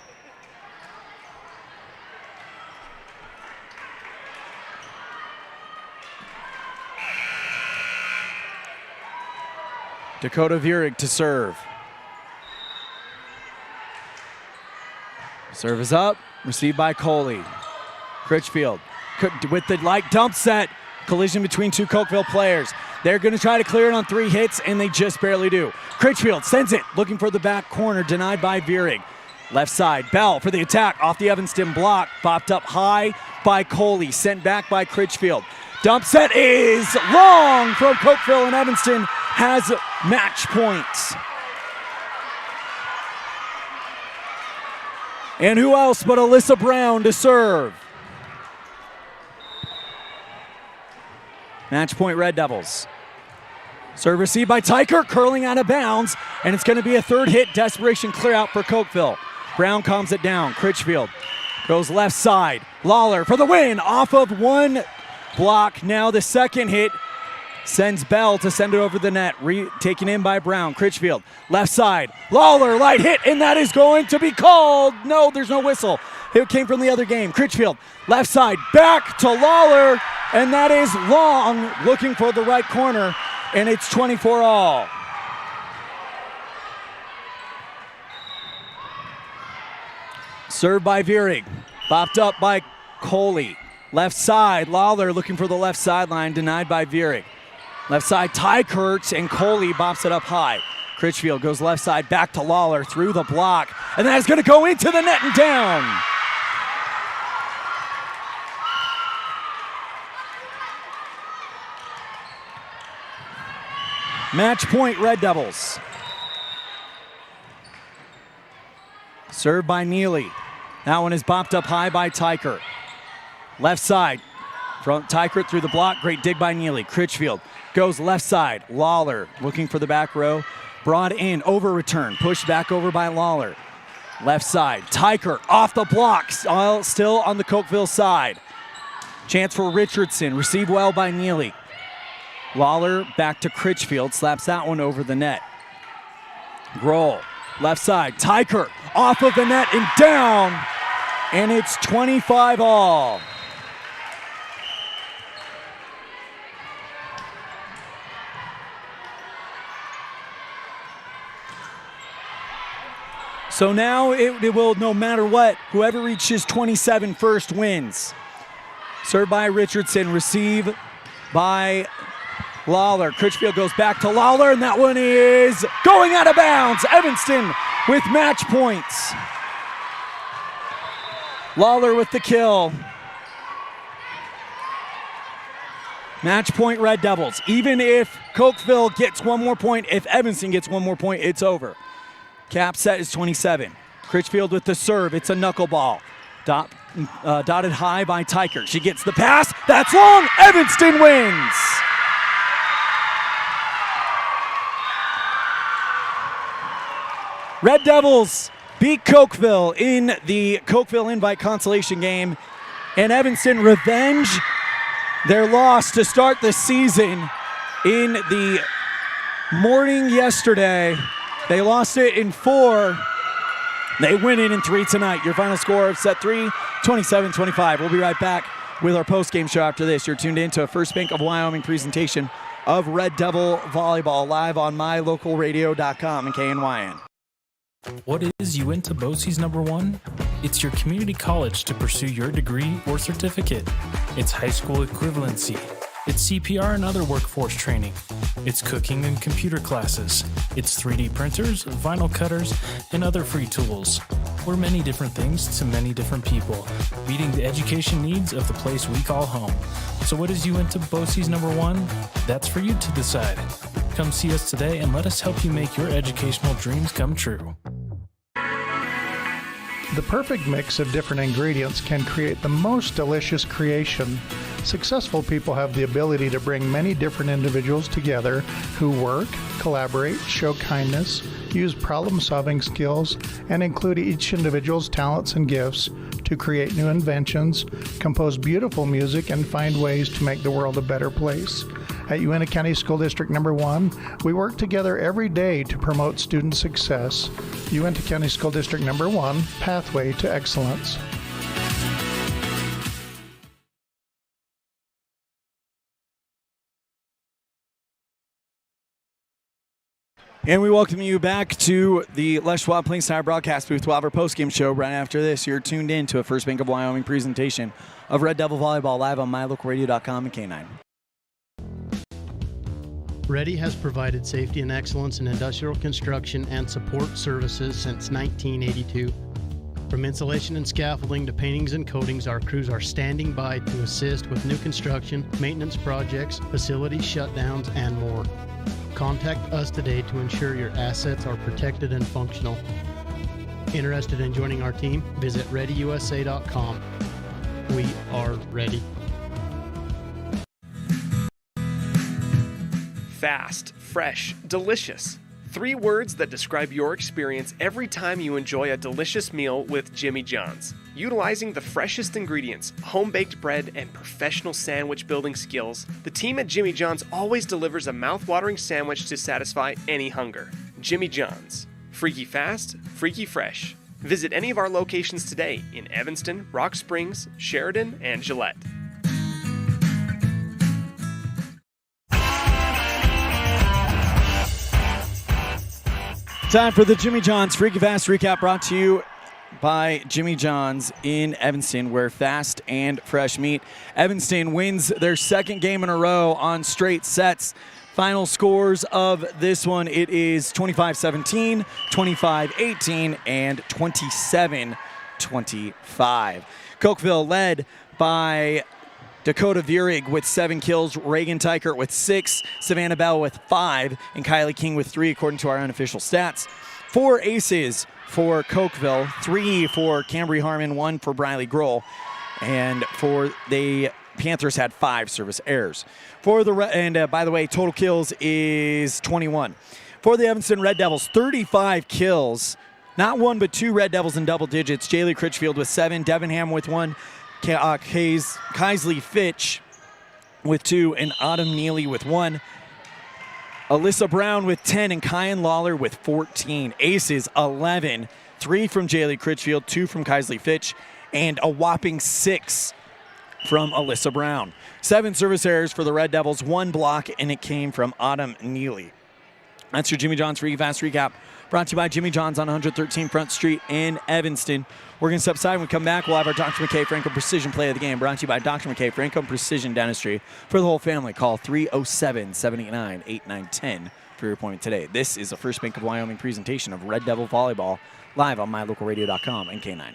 S2: Dakota Vierig to serve. Serve is up. Received by Coley. Critchfield with the light dump set. Collision between two Cokeville players. They're going to try to clear it on 3 hits, and they just barely do. Critchfield sends it, looking for the back corner, denied by Vierig. Left side, Bell for the attack off the Evanston block. Bopped up high by Coley, sent back by Critchfield. Dump set is long from Cokeville, and Evanston has match points. And who else but Alyssa Brown to serve? Match point Red Devils. Serve received by Tyker, curling out of bounds, and it's going to be a 3rd hit desperation clear out for Cokeville. Brown calms it down. Critchfield goes left side. Lawler for the win off of 1 block. Now the 2nd hit sends Bell to send it over the net. Taken in by Brown. Critchfield left side. Lawler light hit, and that is going to be called. No, there's no whistle. It came from the other game. Critchfield left side back to Lawler, and that is long, looking for the right corner, and it's 24 all. Served by Vierig, bopped up by Coley. Left side, Lawler looking for the left sideline, denied by Vierig. Left side, Tykert, and Coley bops it up high. Critchfield goes left side back to Lawler through the block, and that is going to go into the net and down. Match point, Red Devils. Served by Neely. That one is bopped up high by Tyker. Left side, from Tyker through the block. Great dig by Neely. Critchfield goes left side. Lawler looking for the back row. Brought in, over return. Pushed back over by Lawler. Left side, Tyker off the block. Still on the Cokeville side. Chance for Richardson. Received well by Neely. Lawler back to Critchfield, slaps that one over the net. Grohl, left side, Tyker off of the net and down, and it's 25 all. So now it will, no matter what, whoever reaches 27 first wins. Served by Richardson, receive by Lawler. Critchfield goes back to Lawler, and that one is going out of bounds. Evanston with match points. Lawler with the kill. Match point, Red Devils. Even if Cokeville gets 1 more point, if Evanston gets 1 more point, it's over. Cap set is 27. Critchfield with the serve. It's a knuckleball. Dotted high by Tyker. She gets the pass. That's long. Evanston wins. Red Devils beat Cokeville in the Cokeville Invite Consolation game, and Evanston revenge their loss to start the season in the morning yesterday. They lost it in 4. They win it in 3 tonight. Your final score of set 3, 27-25. We'll be right back with our post-game show after this. You're tuned in to a First Bank of Wyoming presentation of Red Devil Volleyball, live on mylocalradio.com and KNYN.
S8: What is Uinta BOCES #1? It's your community college to pursue your degree or certificate. It's high school equivalency. It's CPR and other workforce training. It's cooking and computer classes. It's 3D printers, vinyl cutters, and other free tools. We're many different things to many different people, meeting the education needs of the place we call home. So what is Uinta BOCES #1? That's for you to decide. Come see us today and let us help you make your educational dreams come true.
S10: The perfect mix of different ingredients can create the most delicious creation. Successful people have the ability to bring many different individuals together who work, collaborate, show kindness, use problem-solving skills, and include each individual's talents and gifts to create new inventions, compose beautiful music, and find ways to make the world a better place. At Uinta County School District #1, we work together every day to promote student success. Uinta County School District #1, Pathway to Excellence.
S2: And we welcome you back to the Les Schwab Plains Tire broadcast booth. We'll have our postgame show right after this. You're tuned in to a First Bank of Wyoming presentation of Red Devil Volleyball, live on mylocalradio.com and K9.
S11: Ready has provided safety and excellence in industrial construction and support services since 1982. From insulation and scaffolding to paintings and coatings, our crews are standing by to assist with new construction, maintenance projects, facility shutdowns, and more. Contact us today to ensure your assets are protected and functional. Interested in joining our team? Visit ReadyUSA.com. We are ready.
S19: Fast, fresh, delicious. 3 words that describe your experience every time you enjoy a delicious meal with Jimmy John's. Utilizing the freshest ingredients, home-baked bread, and professional sandwich building skills, the team at Jimmy John's always delivers a mouth-watering sandwich to satisfy any hunger. Jimmy John's. Freaky fast, freaky fresh. Visit any of our locations today in Evanston, Rock Springs, Sheridan, and Gillette.
S2: Time for the Jimmy John's Freaky Fast Recap, brought to you by Jimmy John's in Evanston, where fast and fresh meet. Evanston wins their second game in a row on straight sets. Final scores of this one, it is 25-17, 25-18, and 27-25. Cokeville led by Dakota Vierig with 7 kills, Reagan Tykert with 6, Savannah Bell with 5, and Kylie King with 3, according to our unofficial stats. 4 aces for Cokeville, 3 for Cambry Harmon, 1 for Briley Grohl, and for the Panthers had 5 service errors. For the by the way, total kills is 21. For the Evanston Red Devils, 35 kills, not 1 but 2 Red Devils in double digits. Jaylee Critchfield with 7, Devonham with 1, Kaisley Fitch with 2, and Autumn Neely with 1. Alyssa Brown with 10, and Kyan Lawler with 14. Aces, 11. 3 from Jaylee Critchfield, 2 from Kaisley Fitch, and a whopping 6 from Alyssa Brown. 7 service errors for the Red Devils, 1 block, and it came from Autumn Neely. That's your Jimmy John's Free Fast Recap, brought to you by Jimmy John's on 113 Front Street in Evanston. We're going to step aside. When we come back, we'll have our Dr. McKay Franco Precision Play of the Game, brought to you by Dr. McKay Franco Precision Dentistry. For the whole family, call 307-789-8910 for your appointment today. This is a First Bank of Wyoming presentation of Red Devil Volleyball, live on mylocalradio.com and K9.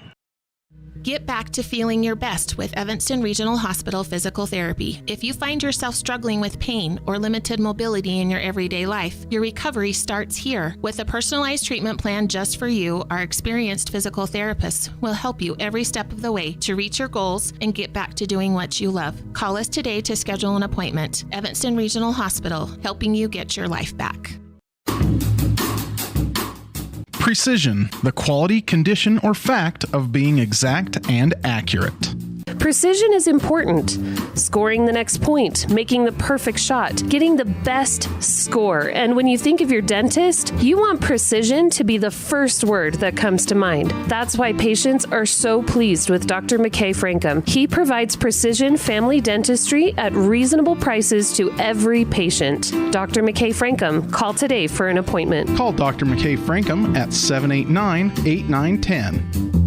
S15: Get back to feeling your best with Evanston Regional Hospital Physical Therapy. If you find yourself struggling with pain or limited mobility in your everyday life, your recovery starts here. With a personalized treatment plan just for you, our experienced physical therapists will help you every step of the way to reach your goals and get back to doing what you love. Call us today to schedule an appointment. Evanston Regional Hospital, helping you get your life back.
S3: Precision, the quality, condition, or fact of being exact and accurate.
S6: Precision is important. Scoring the next point, making the perfect shot, getting the best score. And when you think of your dentist, you want precision to be the first word that comes to mind. That's why patients are so pleased with Dr. McKay Frankum. He provides precision family dentistry at reasonable prices to every patient. Dr. McKay Frankum, call today for an appointment.
S3: Call Dr. McKay Frankum at 789-8910.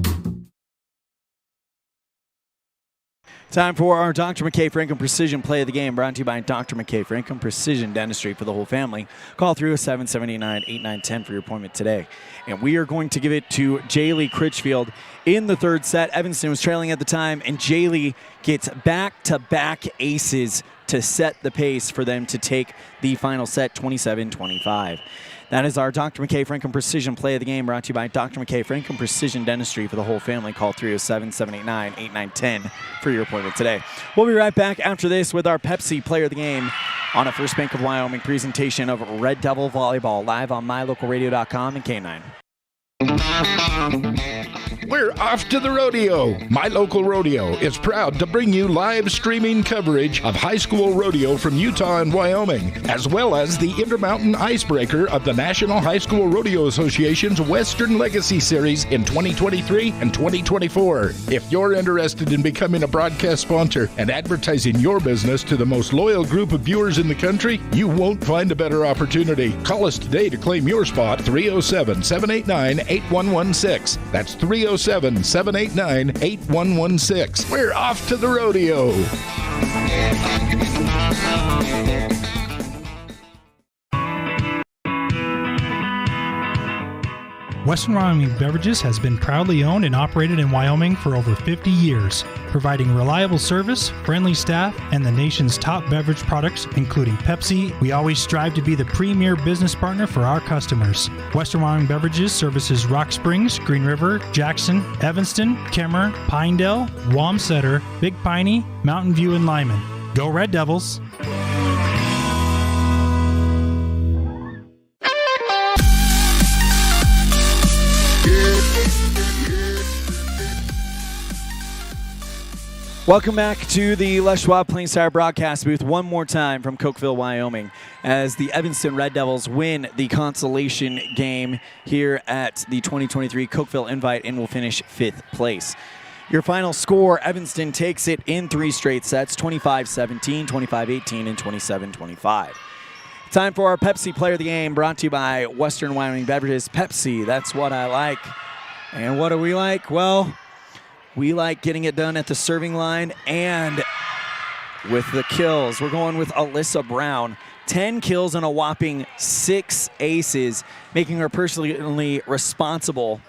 S2: Time for our Dr. McKay Frankum Precision Play of the Game, brought to you by Dr. McKay Frankum Precision Dentistry for the whole family. Call 307-789-8910 for your appointment today. And we are going to give it to Jaylee Critchfield in the third set. Evanston was trailing at the time, and Jaylee gets back-to-back aces to set the pace for them to take the final set 27-25. That is our Dr. McKay Frankum Precision Play of the Game, brought to you by Dr. McKay Frankum Precision Dentistry for the whole family. Call 307-789-8910 for your appointment today. We'll be right back after this with our Pepsi Player of the Game on a First Bank of Wyoming presentation of Red Devil Volleyball, live on mylocalradio.com and K9.
S4: We're off to the rodeo. My Local Rodeo is proud to bring you live streaming coverage of high school rodeo from Utah and Wyoming, as well as the Intermountain Icebreaker of the National High School Rodeo Association's Western Legacy Series in 2023 and 2024. If you're interested in becoming a broadcast sponsor and advertising your business to the most loyal group of viewers in the country, you won't find a better opportunity. Call us today to claim your spot, 307-789-8116. That's 307-789-8116. We're off to the rodeo.
S7: Western Wyoming Beverages has been proudly owned and operated in Wyoming for over 50 years, providing reliable service, friendly staff, and the nation's top beverage products, including Pepsi. We always strive to be the premier business partner for our customers. Western Wyoming Beverages services Rock Springs, Green River, Jackson, Evanston, Kemmer, Pinedale, Wamsutter, Big Piney, Mountain View, and Lyman. Go Red Devils!
S2: Welcome back to the Les Schwab Plains Tire broadcast booth one more time from Cokeville, Wyoming, as the Evanston Red Devils win the consolation game here at the 2023 Cokeville Invite and will finish 5th place. Your final score, Evanston takes it in 3 straight sets, 25-17, 25-18, and 27-25. Time for our Pepsi Player of the Game, brought to you by Western Wyoming Beverages. Pepsi, that's what I like. And what do we like? Well, we like getting it done at the serving line and with the kills. We're going with Alyssa Brown. 10 kills and a whopping 6 aces, making her personally responsible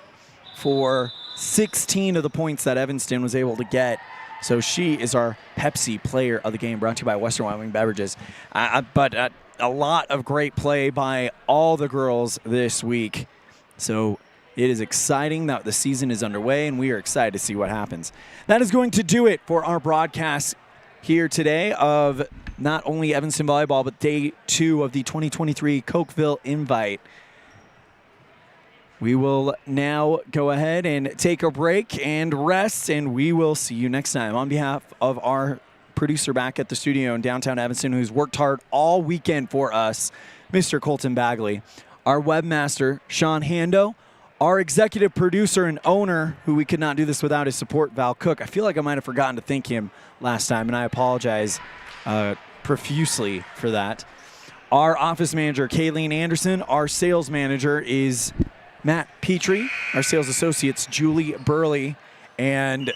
S2: for 16 of the points that Evanston was able to get. So she is our Pepsi Player of the Game, brought to you by Western Wyoming Beverages. But a lot of great play by all the girls this week. So it is exciting that the season is underway, and we are excited to see what happens. That is going to do it for our broadcast here today of not only Evanston Volleyball, but day 2 of the 2023 Cokeville Invite. We will now go ahead and take a break and rest, and we will see you next time. On behalf of our producer back at the studio in downtown Evanston, who's worked hard all weekend for us, Mr. Colton Bagley, our webmaster, Sean Hando, our executive producer and owner, who we could not do this without his support, Val Cook. I feel like I might have forgotten to thank him last time, and I apologize profusely for that. Our office manager, Kayleen Anderson. Our sales manager is Matt Petrie. Our sales associates, Julie Burley and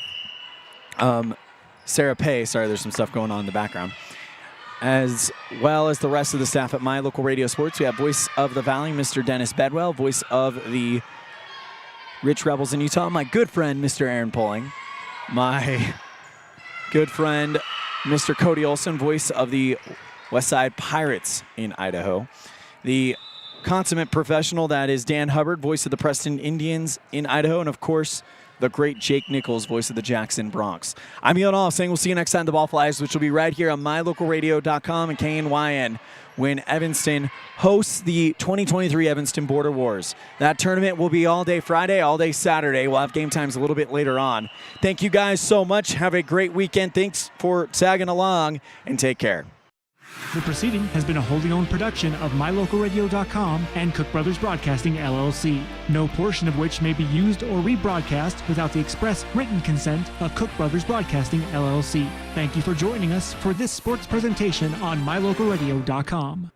S2: Sarah Pay. Sorry, there's some stuff going on in the background. As well as the rest of the staff at My Local Radio Sports. We have voice of the Valley, Mr. Dennis Bedwell, voice of the Rich Rebels in Utah, my good friend, Mr. Aaron Pulling, my good friend, Mr. Cody Olson, voice of the Westside Pirates in Idaho, the consummate professional that is Dan Hubbard, voice of the Preston Indians in Idaho, and of course, the great Jake Nichols, voice of the Jackson Bronx. I'm Elan Olliff saying we'll see you next time the ball flies, which will be right here on mylocalradio.com and KNYN when Evanston hosts the 2023 Evanston Border Wars. That tournament will be all day Friday, all day Saturday. We'll have game times a little bit later on. Thank you guys so much. Have a great weekend. Thanks for tagging along, and take care.
S9: The proceeding has been a wholly owned production of mylocalradio.com and Cook Brothers Broadcasting, LLC, no portion of which may be used or rebroadcast without the express written consent of Cook Brothers Broadcasting, LLC. Thank you for joining us for this sports presentation on mylocalradio.com.